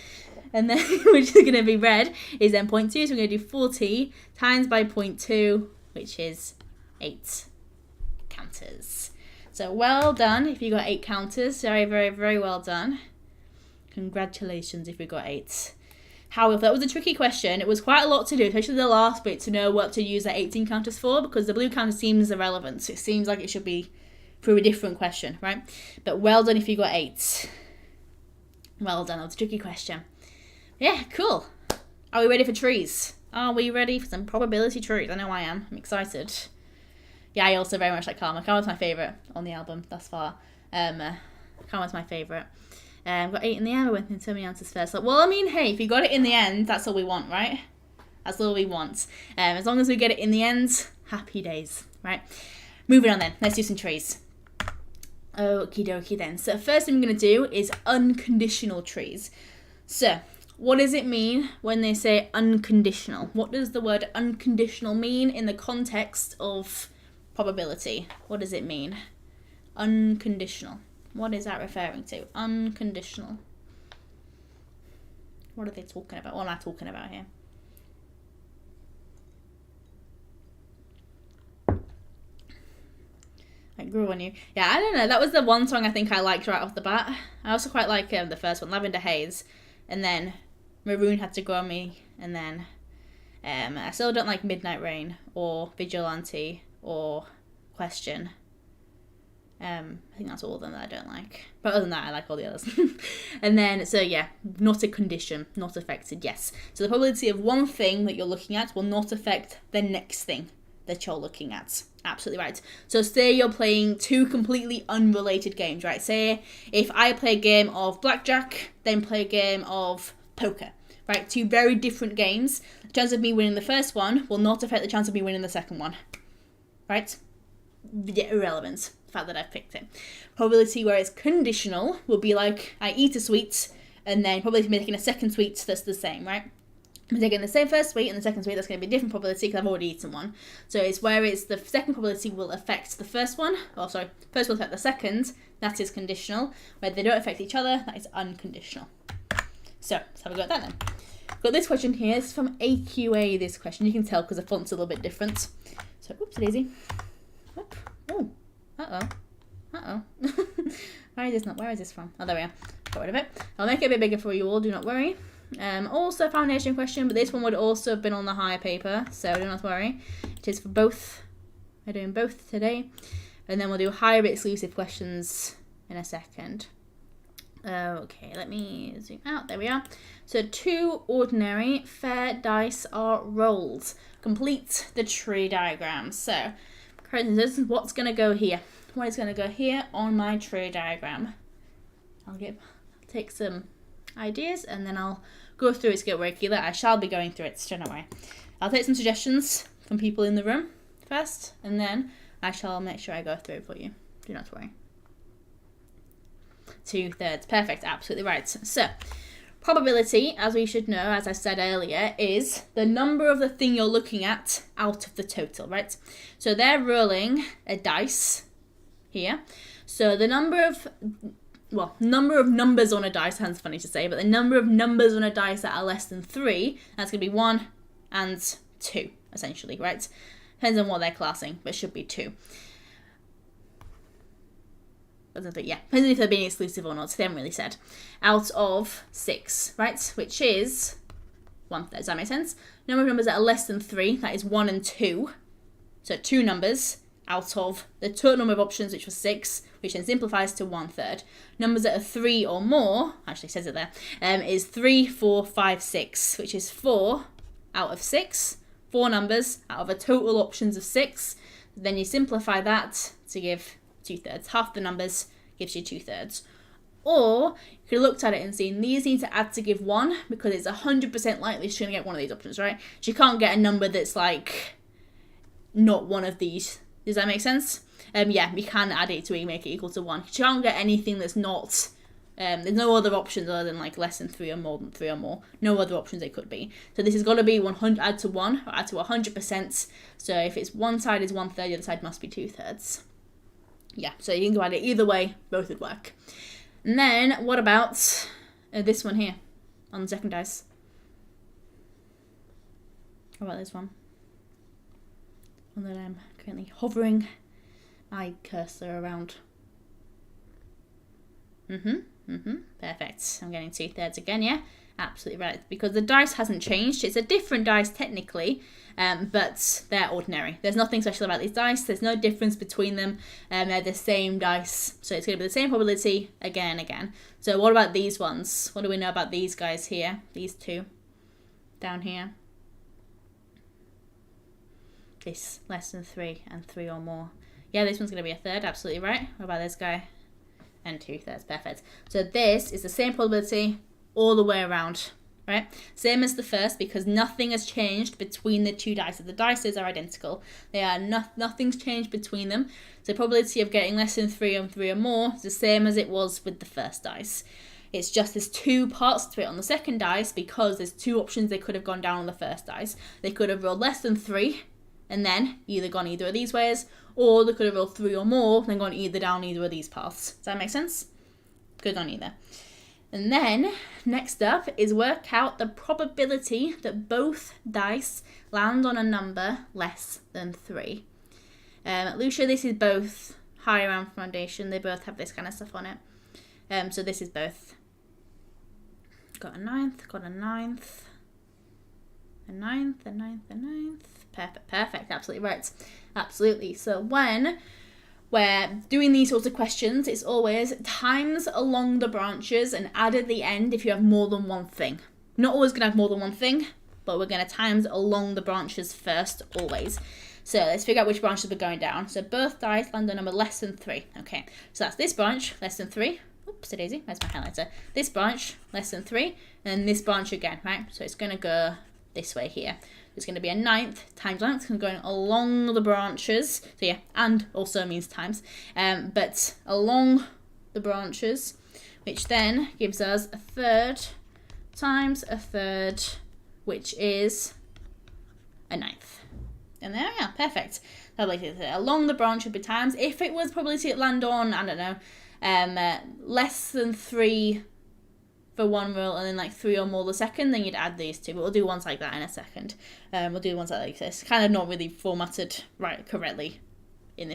And then, which is going to be red, is then 0.2. So we're going to do 40 times by 0.2, which is 8 counters. So well done if you got 8 counters. Very, very, very well done. Congratulations if you got 8. However, that was a tricky question. It was quite a lot to do, especially the last bit, to know what to use the 18 counters for, because the blue counter seems irrelevant. So it seems like it should be through a different question, right? But well done if you got 8. Well done. That was a tricky question. Yeah, cool. Are we ready for trees? Are we ready for some probability trees? I know I am. I'm excited. Yeah, I also very much like Karma. Karma's my favourite on the album thus far. Karma's my favourite. Got 8 in the end. I went into so many answers first. Like, well, I mean, hey, if you got it in the end, that's all we want, right? That's all we want. As long as we get it in the end, happy days, right? Moving on then. Let's do some trees. Okie dokie then. So first thing we're going to do is unconditional trees. So what does it mean when they say unconditional? What does the word unconditional mean in the context of probability? What does it mean? Unconditional. What is that referring to? Unconditional. What are they talking about? What am I talking about here? I grew on you. Yeah, I don't know. That was the one song I think I liked right off the bat. I also quite like the first one, Lavender Haze. and then Maroon had to go on me, and then I still don't like Midnight Rain or Vigilante or Question. I think that's all of them that I don't like. But other than that, I like all the others. And then, so yeah, not a condition, not affected, yes. So the probability of one thing that you're looking at will not affect the next thing that you're looking at. Absolutely right. So say you're playing two completely unrelated games, right? Say if I play a game of blackjack, then play a game of poker, right? Two very different games. The chance of me winning the first one will not affect the chance of me winning the second one, right? Irrelevant, the fact that I've picked it. Probability where it's conditional will be like I eat a sweet and then probability of making a second sweet that's the same, right? I'm taking the same first sweet and the second sweet, that's going to be a different probability because I've already eaten one. So it's where it's the second probability will affect the first one, first will affect the second, that is conditional. Where they don't affect each other, that is unconditional. So let's have a go at that then. Got this question here, it's from AQA, this question. You can tell because the font's a little bit different. So, oops, daisy. Oh, uh-oh. Where is this from? Oh, there we are. Got rid of it. I'll make it a bit bigger for you all, do not worry. Also foundation question, but this one would also have been on the higher paper, so do not worry. It is for both. We're doing both today. And then we'll do higher exclusive questions in a second. Okay, let me zoom out. There we are. So 2 ordinary fair dice are rolled. Complete the tree diagram. So, this is what's going to go here. What is going to go here on my tree diagram? I'll take some ideas and then I'll go through it to get regular. I shall be going through it, so don't worry. I'll take some suggestions from people in the room first, and then I shall make sure I go through it for you. Do not worry. 2/3. Perfect. Absolutely right. So, probability, as we should know, as I said earlier, is the number of the thing you're looking at out of the total, right? So they're rolling a dice here. So the number of numbers on a dice, sounds funny to say, but the number of numbers on a dice that are less than 3, that's going to be 1 and 2, essentially, right? Depends on what they're classing, but it should be 2. Yeah, depends if they're being exclusive or not, so they haven't really said. Out of 6, right? Which is 1/3. Does that make sense? Number of numbers that are less than 3, that is 1 and 2. So 2 numbers out of the total number of options, which was 6, which then simplifies to 1/3. Numbers that are 3 or more, actually says it there, is 3, 4, 5, 6, which is 4 out of 6. 4 numbers out of a total options of 6. Then you simplify that to give 2/3. Half the numbers gives you 2/3. Or you could have looked at it and seen these need to add to give 1 because it's 100% likely she's going to get one of these options, right? She can't get a number that's like not one of these. Does that make sense? Yeah, we can add it to make it equal to 1. She can't get anything that's not. There's no other options other than like less than 3 or more than 3 or more. No other options it could be. So this has got to be 100 add to 1 or add to 100%. So if it's one side is 1/3, the other side must be 2/3. Yeah, so you can go at it either way, both would work. And then, what about this one here, on the second dice? How about this one? One that I'm currently hovering my cursor around. Perfect. I'm getting 2/3 again, yeah? Absolutely right. Because the dice hasn't changed. It's a different dice technically, but they're ordinary. There's nothing special about these dice. There's no difference between them. They're the same dice. So it's going to be the same probability again and again. So what about these ones? What do we know about these guys here? These two down here. This, less than 3 and 3 or more. Yeah, this one's going to be 1/3. Absolutely right. What about this guy? And 2/3. Perfect. So this is the same probability all the way around, right? Same as the first because nothing has changed between the two dice. The dices are identical. They are nothing's changed between them. So the probability of getting less than 3 and 3 or more is the same as it was with the first dice. It's just there's 2 parts to it on the second dice because there's 2 options they could have gone down on the first dice. They could have rolled less than 3 and then gone either of these ways, or they could have rolled 3 or more and then gone down either of these paths. Does that make sense? Could have gone either. And then, next up is work out the probability that both dice land on a number less than 3. Lucia, this is both higher round foundation. They both have this kind of stuff on it. So this is both. Got a ninth, got a ninth. A ninth, a ninth, a ninth. Perfect, absolutely right. Absolutely. So when we're doing these sorts of questions, it's always times along the branches and add at the end if you have more than one thing. Not always going to have more than one thing, but we're going to times along the branches first, always. So let's figure out which branches we're going down. So both dice land on number less than 3. Okay, so that's this branch, less than 3. Oops, daisy, where's my highlighter? This branch, less than 3, and then this branch again, right? So it's going to go this way here. It's going to be a ninth times length, going along the branches. So yeah, and also means times, but along the branches, which then gives us a third times a third, which is a ninth. And there we are, perfect. Along the branch would be times. If it was probability at land on, I don't know, less than 3 for one rule and then like 3 or more the second, then you'd add these two. But we'll do ones like that in a second. We'll do ones like this. Kind of not really formatted correctly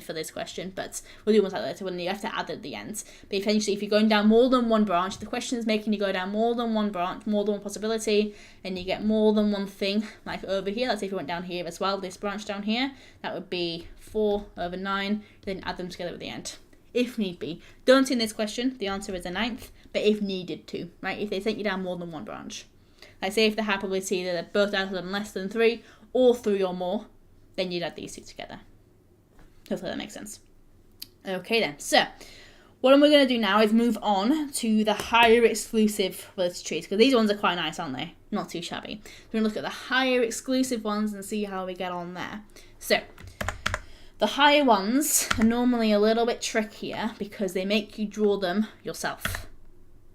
for this question, but we'll do ones like that when you have to add at the end. But eventually, if you're going down more than one branch, the question is making you go down more than one branch, more than one possibility, and you get more than one thing, like over here. Let's say if you went down here as well, this branch down here, that would be 4 over 9, then add them together at the end, if need be. Don't in this question, the answer is a ninth, but if needed to, right? If they take you down more than one branch. Like say if the probability that they're both out of them less than 3, or 3 or more, then you'd add these two together. Hopefully that makes sense. Okay then, so what we're going to do now is move on to the higher exclusive probability trees, because these ones are quite nice, aren't they? Not too shabby. We're going to look at the higher exclusive ones and see how we get on there. So, the higher ones are normally a little bit trickier because they make you draw them yourself.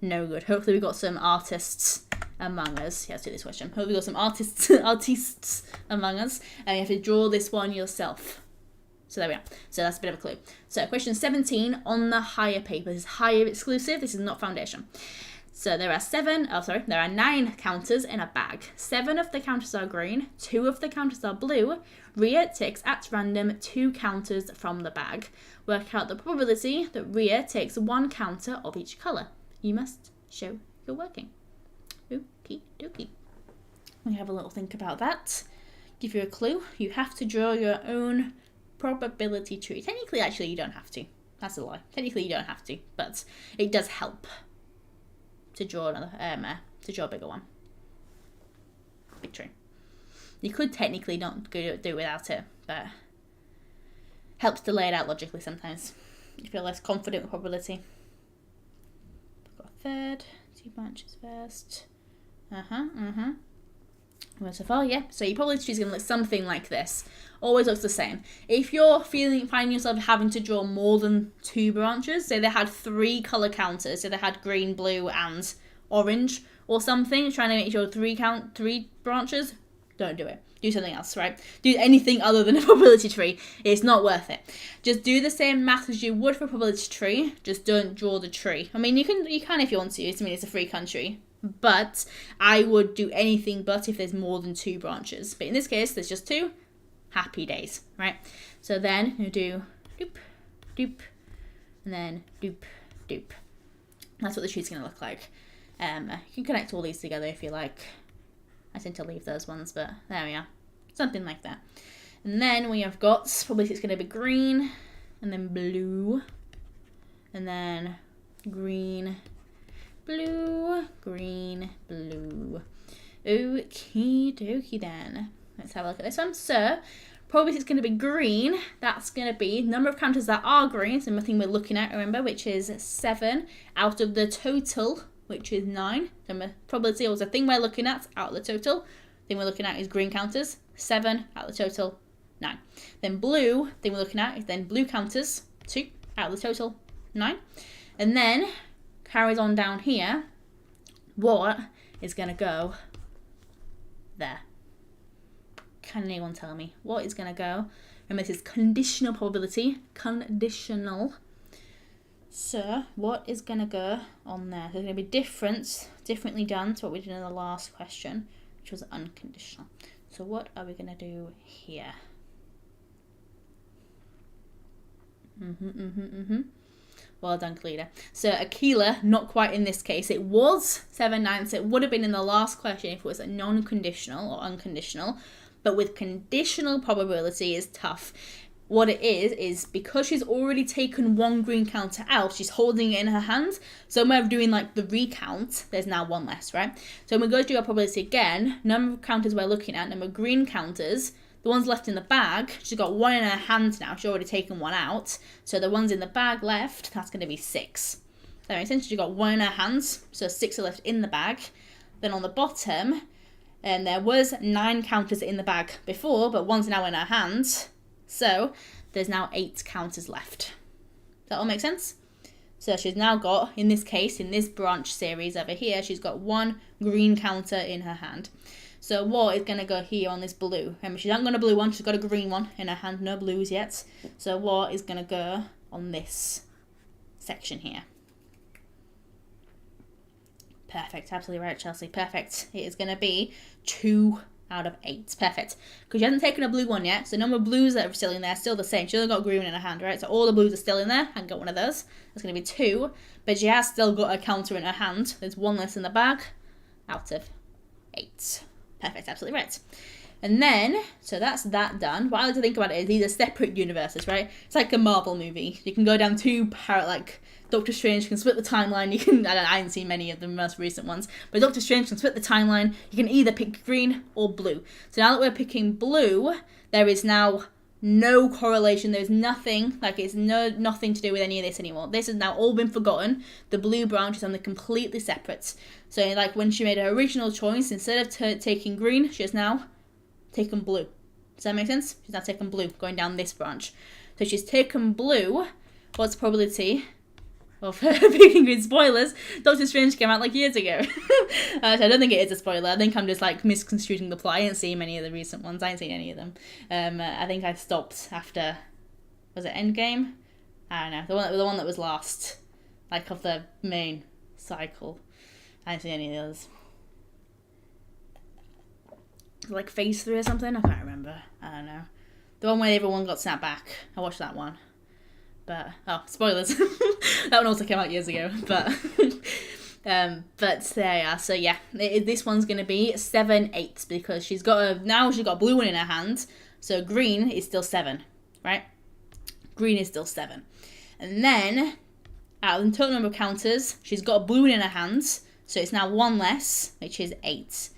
No good. Hopefully we've got some artists among us. Yeah, let's do this question. Hopefully we've got some artists among us, and you have to draw this one yourself. So there we are. So that's a bit of a clue. So question 17 on the higher paper. This is higher exclusive. This is not foundation. So there are 9 counters in a bag. 7 of the counters are green. 2 of the counters are blue. Ria takes at random 2 counters from the bag. Work out the probability that Ria takes 1 counter of each colour. You must show your working. Okie dokie. We have a little think about that. Give you a clue. You have to draw your own probability tree. Technically, actually, you don't have to. That's a lie. Technically, you don't have to, but it does help to draw another, to draw a bigger one. Big tree. You could technically not do it without it, but helps to lay it out logically sometimes. You feel less confident with probability. Got a third. 2 branches first. Well, so far, yeah. So your probability tree is going to look something like this. Always looks the same. If you're finding yourself having to draw more than 2 branches, say they had 3 colour counters, so they had green, blue, and orange, or something, trying to make sure 3 branches, don't do it. Do something else, right? Do anything other than a probability tree. It's not worth it. Just do the same math as you would for a probability tree. Just don't draw the tree. I mean, you can if you want to. I mean, it's a free country. But I would do anything but if there's more than 2 branches. But in this case, there's just 2. Happy days, right? So then you do doop, doop, and then doop, doop. That's what the tree's going to look like. You can connect all these together if you like. I tend to leave those ones, but there we are. Something like that. And then we have got, probably it's going to be green, and then blue, and then green, blue, green, blue. Okie dokie then. Let's have a look at this one. So, probably it's going to be green. That's going to be number of counters that are green. So, nothing we're looking at, remember, which is 7 out of the total, which is 9. So, probability was the thing we're looking at out of the total. The thing we're looking at is green counters. 7 out of the total, 9. Then blue, thing we're looking at is then blue counters. 2 out of the total, 9. And then, carries on down here. What is going to go there? Can anyone tell me what is going to go? Remember, this is conditional probability. Conditional. So, what is going to go on there? There's going to be differently done to what we did in the last question, which was unconditional. So, what are we going to do here? Well done, Cleda. So Aquila, not quite in this case. It was 7/9, so it would have been in the last question if it was a non-conditional or unconditional. But with conditional probability is tough. What it is because she's already taken one green counter out, she's holding it in her hand. So when we're doing like the recount, there's now one less, right? So when we go to do our probability again, number of counters we're looking at, number of green counters, the ones left in the bag, she's got one in her hand now, she's already taken one out. So the ones in the bag left, that's going to be 6. Does that make sense? She's got one in her hands, so 6 are left in the bag. Then on the bottom, and there was 9 counters in the bag before, but one's now in her hand. So there's now 8 counters left. Does that all make sense? So she's now got, in this case, in this branch series over here, she's got 1 green counter in her hand. So what is going to go here on this blue? Remember, she hasn't got a blue one, she's got a green one in her hand, no blues yet. So what is going to go on this section here? Perfect, absolutely right, Chelsea, perfect. It is going to be 2 out of 8. Perfect. Because she hasn't taken a blue one yet, so the number of blues that are still in there are still the same. She only got a green one in her hand, right? So all the blues are still in there. I haven't got one of those. That's going to be 2. But she has still got a counter in her hand. There's 1 less in the bag out of 8. Perfect, absolutely right. And then, so that's that done. What I like to think about it is these are separate universes, right? It's like a Marvel movie. You can go down 2 like Doctor Strange can split the timeline. You can, I haven't seen many of the most recent ones, but Doctor Strange can split the timeline. You can either pick green or blue. So now that we're picking blue, there is now no correlation. There's nothing, like it's nothing to do with any of this anymore. This has now all been forgotten. The blue branch is on the completely separate. So like when she made her original choice, instead of taking green, she has now taken blue. Does that make sense? She's now taken blue, going down this branch. So she's taken blue. What's the probability of her picking green? Spoilers, Doctor Strange came out like years ago. So I don't think it is a spoiler. I think I'm just like misconstruing the plot. I didn't see many of the recent ones. I didn't see any of them. I think I stopped after, was it Endgame? I don't know. The one that was last, like of the main cycle. I didn't see any of those. Like phase 3 or something? I can't remember. I don't know. The one where everyone got snapped back. I watched that one. But, oh, spoilers. That one also came out years ago. But there you are. So yeah, this one's going to be 7/8 because she's got a blue one in her hand. So green is still 7, right? Green is still 7. And then, out of the total number of counters, she's got a blue one in her hand. So it's now 1 less, which is 8.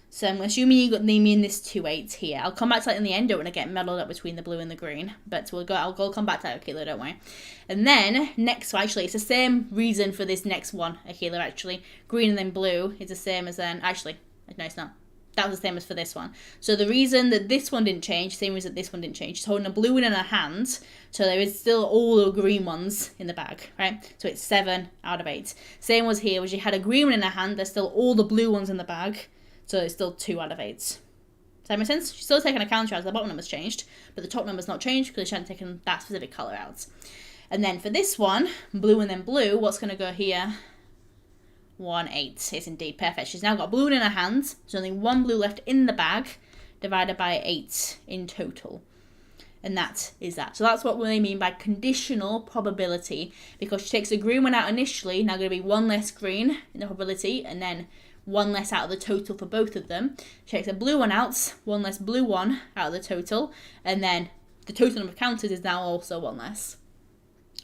So I'm assuming you got naming this 2 8s here. I'll come back to that in the end. Don't want to get muddled up between the blue and the green. But I'll come back to that, Akila, don't worry. And then, next one, actually, it's the same reason for this next one, Akila, actually. Green and then blue is the same as then, actually, no, it's not. That was the same as for this one. So the reason that this one didn't change, same reason that this one didn't change. She's holding a blue one in her hand, so there is still all the green ones in the bag, right? So it's 7 out of 8. Same was here, where she had a green one in her hand, there's still all the blue ones in the bag. So it's still 2 out of 8. Does that make sense? She's still taking a counter out, the bottom number's changed, but the top number's not changed because she hadn't taken that specific colour out. And then for this one, blue and then blue, what's going to go here? 1 8. It's indeed perfect. She's now got blue in her hand. There's only 1 blue left in the bag, divided by 8 in total. And that is that. So that's what they mean by conditional probability, because she takes a green one out initially, now going to be 1 less green in the probability, and then 1 less out of the total for both of them. She takes a blue one out, 1 less blue one out of the total, and then the total number of counters is now also 1 less.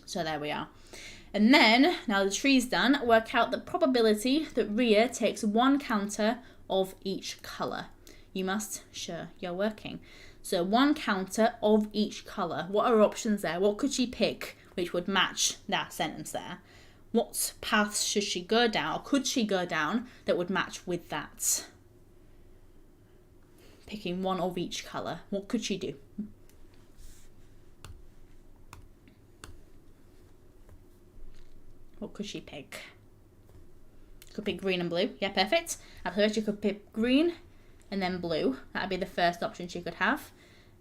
So there we are. And then, now the tree's done, work out the probability that Ria takes 1 counter of each colour. You must show you're working. So 1 counter of each colour. What are her options there? What could she pick which would match that sentence there? What paths should she go down, or could she go down, that would match with that? Picking 1 of each colour. What could she do? What could she pick? Could pick green and blue. Yeah, perfect. Absolutely. She could pick green and then blue. That would be the first option she could have.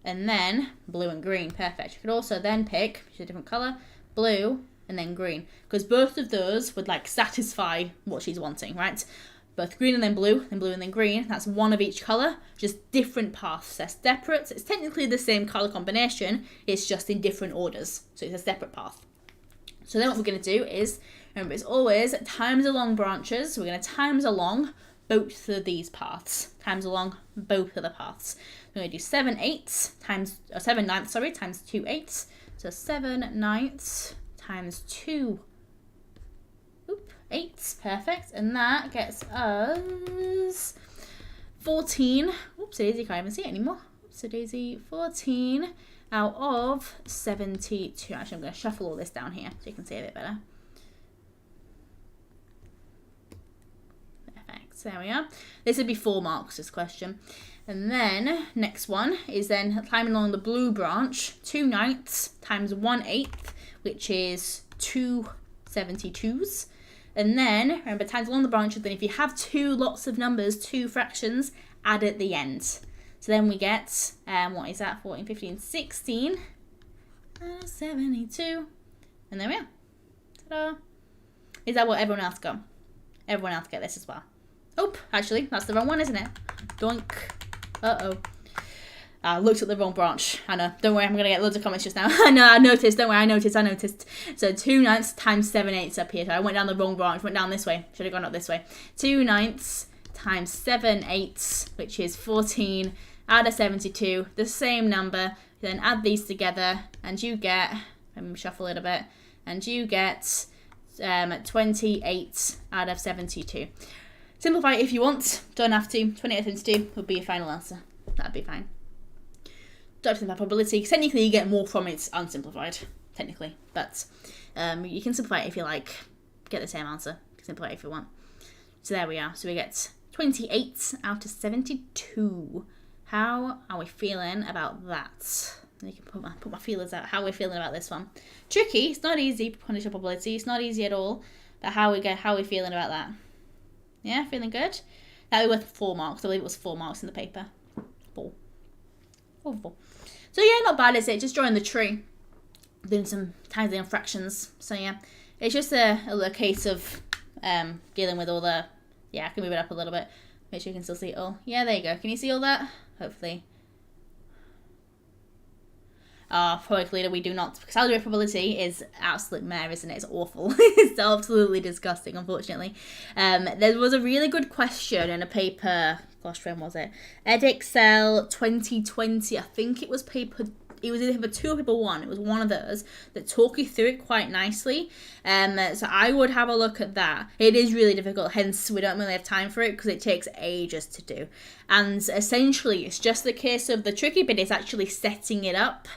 And then blue and green. Perfect. She could also then pick, which is a different colour, blue and then green, because both of those would like satisfy what she's wanting, right? Both green and then blue and then green. That's 1 of each colour, just different paths. They're separate. It's technically the same colour combination, it's just in different orders, so it's a separate path. So then what we're going to do is, remember, it's always times along branches. So we're going to times along both of these paths. Times along both of the paths. We're going to do 7 eighths times, 7 ninths, sorry, times 2 eighths. So 7 ninths times 2 eighths, perfect. And that gets us 14. Oops, daisy, can't even see it anymore. So daisy, 14 out of 72. Actually, I'm going to shuffle all this down here so you can see it a bit better. Perfect, so there we are. This would be 4 marks, this question. And then, next one is then climbing along the blue branch, 2 ninths times 1 eighth, which is 2 72s. And then, remember, times along the branch, then if you have 2 lots of numbers, 2 fractions, add at the end. So then we get, what is that, 14, 15, 16, 72. And there we are. Ta-da. Is that what everyone else got? Everyone else get this as well. Oh, actually, that's the wrong one, isn't it? Doink. Uh-oh. I looked at the wrong branch. I know. Don't worry, I'm going to get loads of comments just now. I know, I noticed. Don't worry, I noticed. So 2 ninths times 7 eighths up here. So I went down the wrong branch. Went down this way. Should have gone up this way. 2 ninths times 7 eighths, which is 14. Add a 72. The same number. Then add these together. And you get... Let me shuffle it a bit. And you get 28 out of 72. Simplify it if you want. Don't have to. 28 out of 72 would be your final answer. That'd be fine. Don't simplify probability, because technically you get more from it unsimplified, technically. But you can simplify it if you like. Get the same answer. Simplify it if you want. So there we are. So we get 28 out of 72. How are we feeling about that? You can put my feelers out. How we're feeling about this one. Tricky. It's not easy. Conditional probability. It's not easy at all. But how are we feeling about that? Yeah, feeling good. That would be worth 4 marks. I believe it was 4 marks in the paper. 4. 4. So yeah, not bad, is it? Just drawing the tree, doing some tiny little fractions. So yeah, it's just a case of dealing with all the. Yeah, I can move it up a little bit. Make sure you can still see it all. Yeah, there you go. Can you see all that? Hopefully. Probably clear we do not, because algebraic probability is absolute mare, isn't it? It's awful. It's absolutely disgusting, unfortunately. There was a really good question in a paper, gosh, when was it? Edexcel 2020, I think it was either paper 2 or paper 1. It was one of those that talk you through it quite nicely. So I would have a look at that. It is really difficult, hence we don't really have time for it because it takes ages to do. And essentially, it's just the case of the tricky bit is actually setting it up.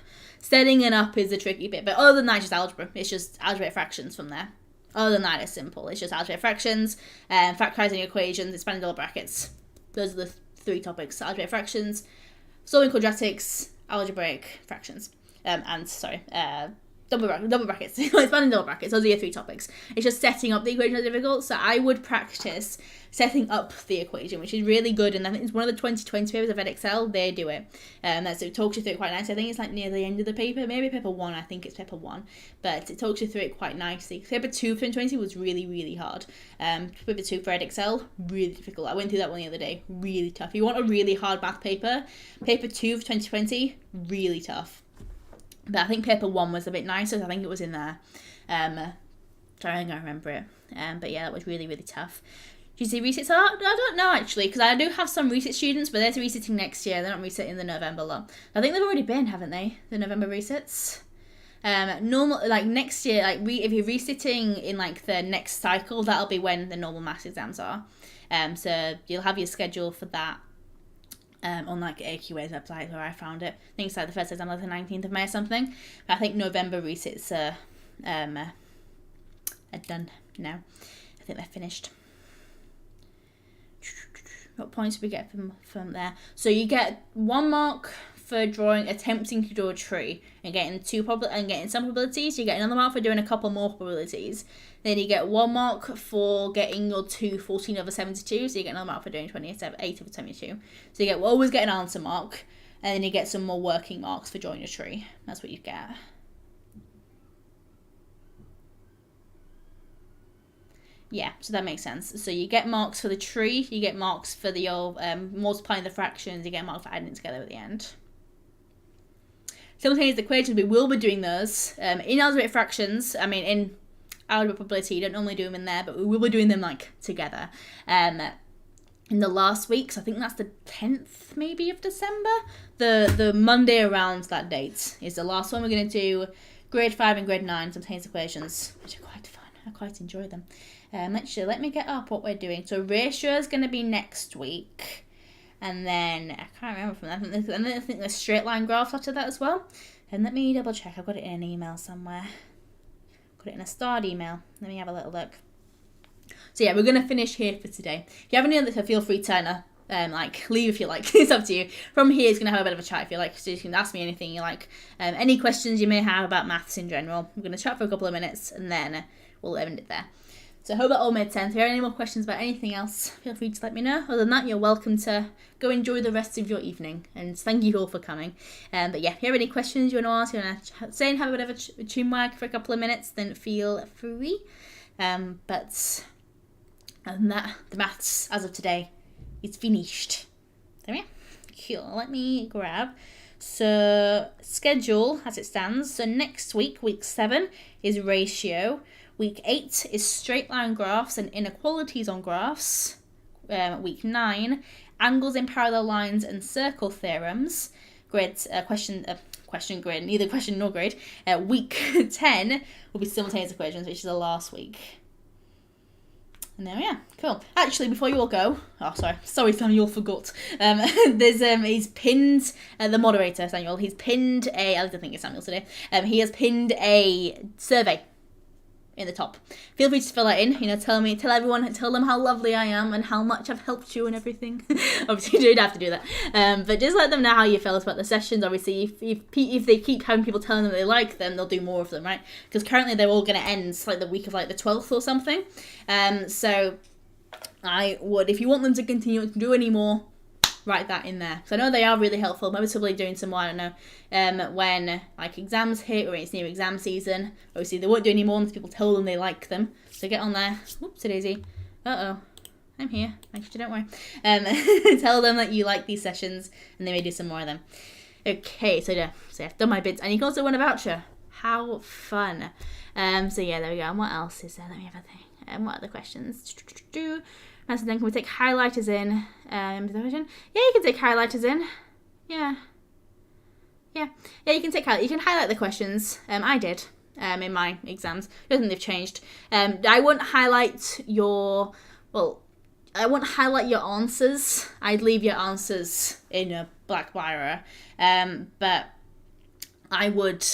Setting it up is the tricky bit, but other than that, it's just algebra. It's just algebraic fractions from there. Other than that, it's simple. It's just algebraic fractions, factorizing equations, expanding double brackets. Those are the 3 topics: algebraic fractions, solving quadratics, algebraic fractions, double brackets, expanding double brackets. Those are your 3 topics. It's just setting up the equation is difficult, so I would practice setting up the equation, which is really good, and I think it's one of the 2020 papers of Edexcel. They do it, so it talks you through it quite nicely. I think it's like near the end of the paper, maybe paper 1. I think it's paper 1, but it talks you through it quite nicely. Paper 2 for 2020 was really, really hard. Paper 2 for Edexcel, really difficult. I went through that one the other day, really tough. If you want a really hard math paper, paper 2 for 2020, really tough. But I think paper 1 was a bit nicer. So I think it was in there. Trying to remember it. But yeah, that was really, really tough. Do you see resits? I don't know, actually, because I do have some resit students, but they're resitting next year. They're not resitting the November lot. I think they've already been, haven't they? The November resits. Normal, like next year, like if you're resitting in like the next cycle, that'll be when the normal maths exams are. So you'll have your schedule for that. On like AQA's website where I found it. I think it's like the first exam like the 19th of May or something. But I think November resits are done now. I think they're finished. What points do we get from there? So you get 1 mark for attempting to draw a tree and getting some probabilities. You get another mark for doing a couple more probabilities. Then you get 1 mark for getting your 14 over 72. So you get another mark for doing 8 over 72. So you always get an answer mark, and then you get some more working marks for drawing a tree. That's what you get. Yeah, so that makes sense. So you get marks for the tree, you get marks for the multiplying the fractions, you get marks for adding it together at the end. Simultaneous equations, we will be doing those in algebraic fractions. I mean, in hour of probability. You don't normally do them in there, but we will be doing them like together. In the last week, so I think that's the 10th maybe of December. The Monday around that date is the last one. We're going to do grade 5 and grade 9 simultaneous equations, which are quite fun. I quite enjoy them. Actually, let me get up what we're doing. So ratio is going to be next week. And then, I can't remember from that. I think there's straight line graphs after that as well. And let me double check. I've got it in an email somewhere. Got it in a starred email. Let me have a little look. So yeah, we're going to finish here for today. If you have any other, feel free to leave if you like. It's up to you. From here, it's going to have a bit of a chat if you like. So you can ask me anything you like. Any questions you may have about maths in general. We're going to chat for a couple of minutes and then we'll end it there. So I hope that all made sense. If you have any more questions about anything else, feel free to let me know. Other than that, you're welcome to go enjoy the rest of your evening. And thank you all for coming. But yeah, if you have any questions you want to ask, you want to say and have a bit of a chin wag for a couple of minutes, then feel free. But other than that, the maths, as of today, is finished. There we are. Cool. Let me grab. So, schedule as it stands. So, next week, week 7, is ratio. Week 8 is straight line graphs and inequalities on graphs. Week 9, angles in parallel lines and circle theorems. Grids, question grid, neither question nor grade. Week 10 will be simultaneous equations, which is the last week. And there we are. Cool. Actually, before you all go, sorry, Samuel, you all forgot. He's pinned the moderator, Samuel. He's pinned I think it's Samuel today. He has pinned a survey in the top. Feel free to fill that in. Tell them how lovely I am and how much I've helped you and everything. Obviously, you don't have to do that. But just let them know how you felt about the sessions. Obviously, if they keep having people telling them they like them, they'll do more of them, right? Because currently they're all going to end like the week of like the 12th or something. So I would, if you want them to continue to do any more, write that in there. So I know they are really helpful. Maybe probably doing some more, I don't know, when like exams hit or it's near exam season. Obviously they won't do any more unless people tell them they like them. So get on there. Whoops, daisy. I'm here. Actually, don't worry. Tell them that you like these sessions and they may do some more of them. Okay, so I've done my bits. And you can also win a voucher. How fun. So yeah, there we go. And what else is there? Let me have a thing. What other questions? And then can we take highlighters in? Yeah, you can take highlighters in. Yeah, you can take highlight. You can highlight the questions. I did in my exams. I don't think they've changed. I won't highlight your answers. I'd leave your answers in a black biro. But I would.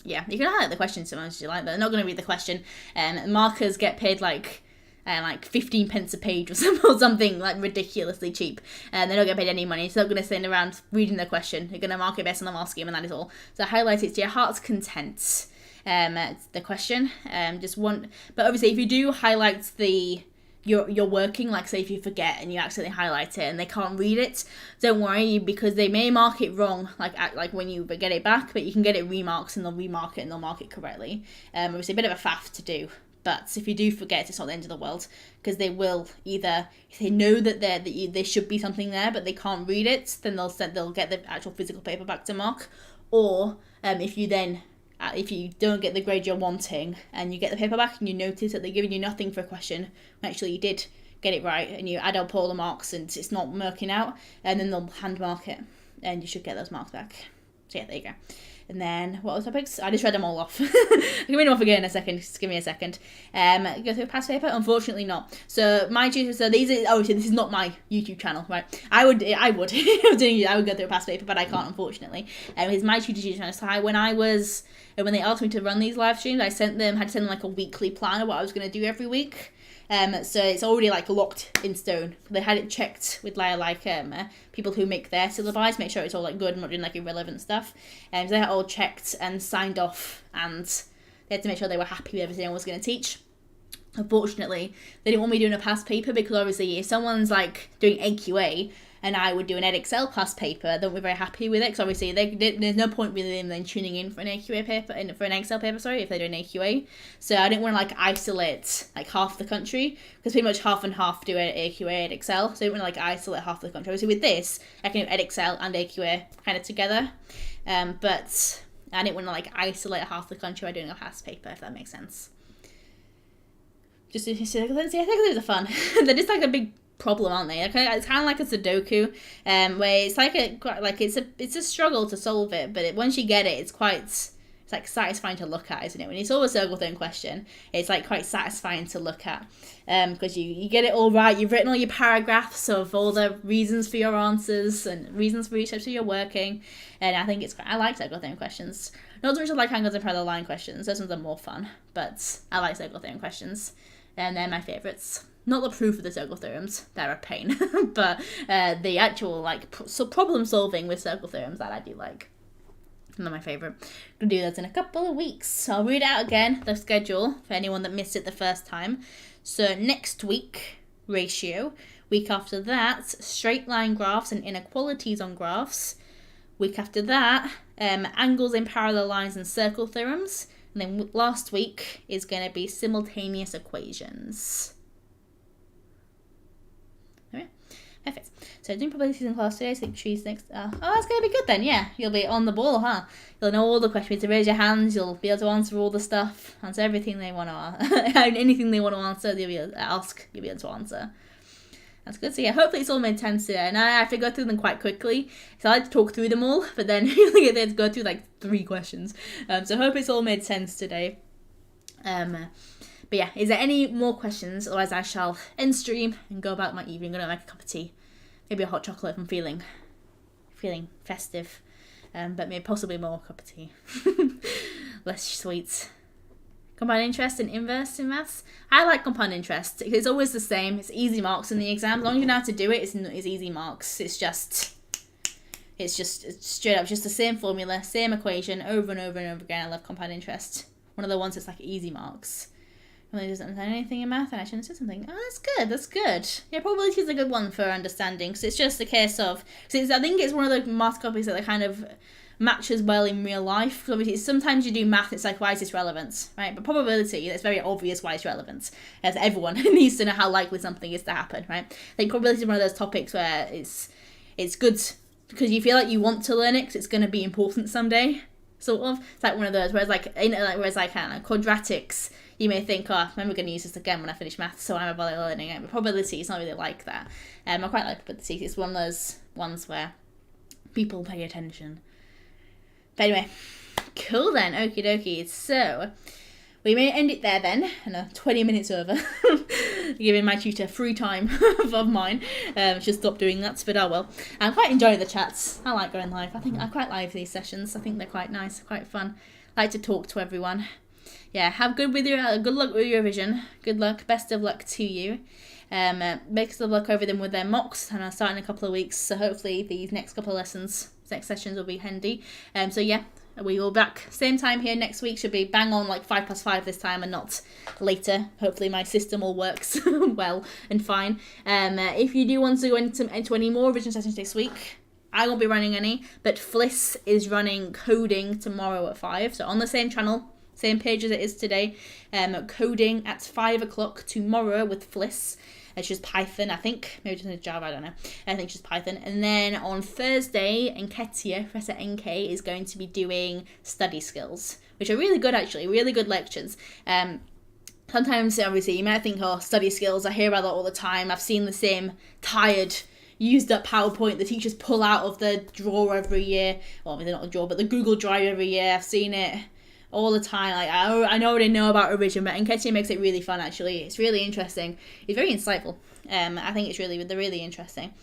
Yeah, you can highlight the questions so much as you like, but they're not going to read the question. Markers get paid like 15 pence a page or something like ridiculously cheap. And they don't get paid any money. So they're not going to stand around reading the question. They're going to mark it based on the mark scheme and that is all. So highlight it to your heart's content. The question. But obviously if you do highlight you're working, like say if you forget and you accidentally highlight it and they can't read it, don't worry, because they may mark it wrong like when you get it back, but you can get it remarked and they'll remark it and they'll mark it correctly. Obviously a bit of a faff to do, but if you do forget, it's not the end of the world, because they will either, if they know that there should be something there but they can't read it, then they'll get the actual physical paper back to mark, or if you don't get the grade you're wanting and you get the paper back and you notice that they're giving you nothing for a question, actually you did get it right, and you add up all the marks and it's not working out, and then they'll hand mark it and you should get those marks back. So yeah, there you go. And then, what other topics? I just read them all off. I can read them off again in a second. Just give me a second. Go through a past paper? Unfortunately not. So, my tutor, so this is not my YouTube channel, right? I would go through a past paper, but I can't, unfortunately. It's my tutor channel. So, when they asked me to run these live streams, I had to send them like a weekly plan of what I was going to do every week. So it's already like locked in stone. They had it checked with people who make their syllabi, make sure it's all like good and not doing like irrelevant stuff. So they had all checked and signed off, and they had to make sure they were happy with everything I was going to teach. Unfortunately, they didn't want me doing a past paper, because obviously if someone's like doing AQA and I would do an EdXL past paper, they won't be very happy with it, because obviously there's no point really in them tuning in for an AQA paper, for an Excel paper, if they're doing AQA. So I didn't want to like isolate like half the country, because pretty much half and half do AQA, EdXL, so I didn't want to like isolate half the country. Obviously with this, I can do EdXL and AQA kind of together, but I didn't want to like isolate half the country by doing a past paper, if that makes sense. Just to see, I think those are fun. They're just like a big problem, aren't they? It's kind of like a Sudoku, where it's like it's a struggle to solve it, but once you get it, it's like satisfying to look at, isn't it? When you solve a circle thing question, it's like quite satisfying to look at, because you get it all right. You've written all your paragraphs of all the reasons for your answers and reasons for each steps you're working, and I think I like circle theorem questions. Not as much as like angles and parallel line questions. Those ones are more fun, but I like circle theorem questions, and they're my favourites. Not the proof of the circle theorems, they're a pain, but the actual like problem solving with circle theorems, that I do like. They're my favourite. I'm going to do those in a couple of weeks. I'll read out again the schedule for anyone that missed it the first time. So next week, ratio. Week after that, straight line graphs and inequalities on graphs. Week after that, angles in parallel lines and circle theorems. And then last week is going to be simultaneous equations. Perfect. So doing probabilities in class today, so trees next. Oh, that's going to be good then, yeah. You'll be on the ball, huh? You'll know all the questions. To raise your hands, you'll be able to answer all the stuff. Answer everything they want to anything they want to answer, you'll be able to ask, you'll be able to answer. That's good. So yeah, hopefully it's all made sense today. And I have to go through them quite quickly. So I like to talk through them all, but then you get there to go through like 3 questions. So I hope it's all made sense today. But yeah, is there any more questions? Otherwise I shall end stream and go about my evening. I'm going to make a cup of tea. Maybe a hot chocolate if I'm feeling festive. But maybe possibly more cup of tea. Less sweets. Compound interest and inverse in maths. I like compound interest. It's always the same. It's easy marks in the exam. As long as you know how to do it, it's easy marks. It's straight up just the same formula, same equation over and over and over again. I love compound interest. One of the ones that's like easy marks. Really doesn't understand anything in math, and I shouldn't say something. Oh, that's good. Yeah, probability is a good one for understanding, because it's just a case of... I think it's one of the math topics that kind of matches well in real life. Because obviously, sometimes you do math, it's like, why is this relevant, right? But probability, it's very obvious why it's relevant. As everyone needs to know how likely something is to happen, right? I think probability is one of those topics where it's good because you feel like you want to learn it because it's going to be important someday, sort of. It's like one of those, whereas quadratics, you may think, I'm never going to use this again when I finish maths, so I'm about learning it. But probability is not really like that. I quite like probability. It's one of those ones where people pay attention. But anyway, cool then. Okie dokie. So, we may end it there then. I know, 20 minutes over. Giving my tutor free time of mine. Just stop doing that, but oh well. I'm quite enjoying the chats. I like going live. I quite like these sessions. I think they're quite nice, quite fun. I like to talk to everyone. Yeah, good luck with your revision. Good luck, best of luck to you. Best of luck over them with their mocks, and I'll start in a couple of weeks, so hopefully these next couple of next sessions will be handy. So yeah, we will be back same time here next week. Should be bang on like 5+5 this time and not later. Hopefully my system all works well and fine. If you do want to go into any more revision sessions this week, I won't be running any, but Fliss is running coding tomorrow at 5, so on the same channel, same page as it is today. Coding at 5 o'clock tomorrow with Fliss. It's just Python, I think. Maybe just Java, I don't know. I think just Python. And then on Thursday, Enketia, Professor NK, is going to be doing study skills, which are really good, actually. Really good lectures. Sometimes, obviously, you might think, study skills, I hear about that all the time. I've seen the same tired, used up PowerPoint the teachers pull out of the drawer every year. Well, they're not a drawer, but the Google Drive every year. I've seen it all the time. Like I already know about revision, but Enketia makes it really fun. Actually, it's really interesting. It's very insightful. I think they're really interesting.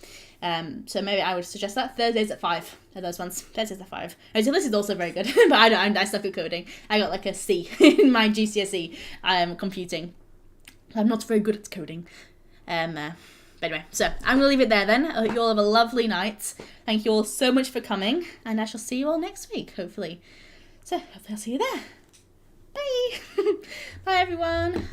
So maybe I would suggest that Thursdays at 5. Are those ones? Thursdays at 5. Oh, so this is also very good, but I suck at coding. I got like a C in my GCSE computing. I'm not very good at coding. But anyway, so I'm gonna leave it there then. I hope you all have a lovely night. Thank you all so much for coming, and I shall see you all next week, hopefully. So, hopefully I'll see you there. Bye! Bye, everyone!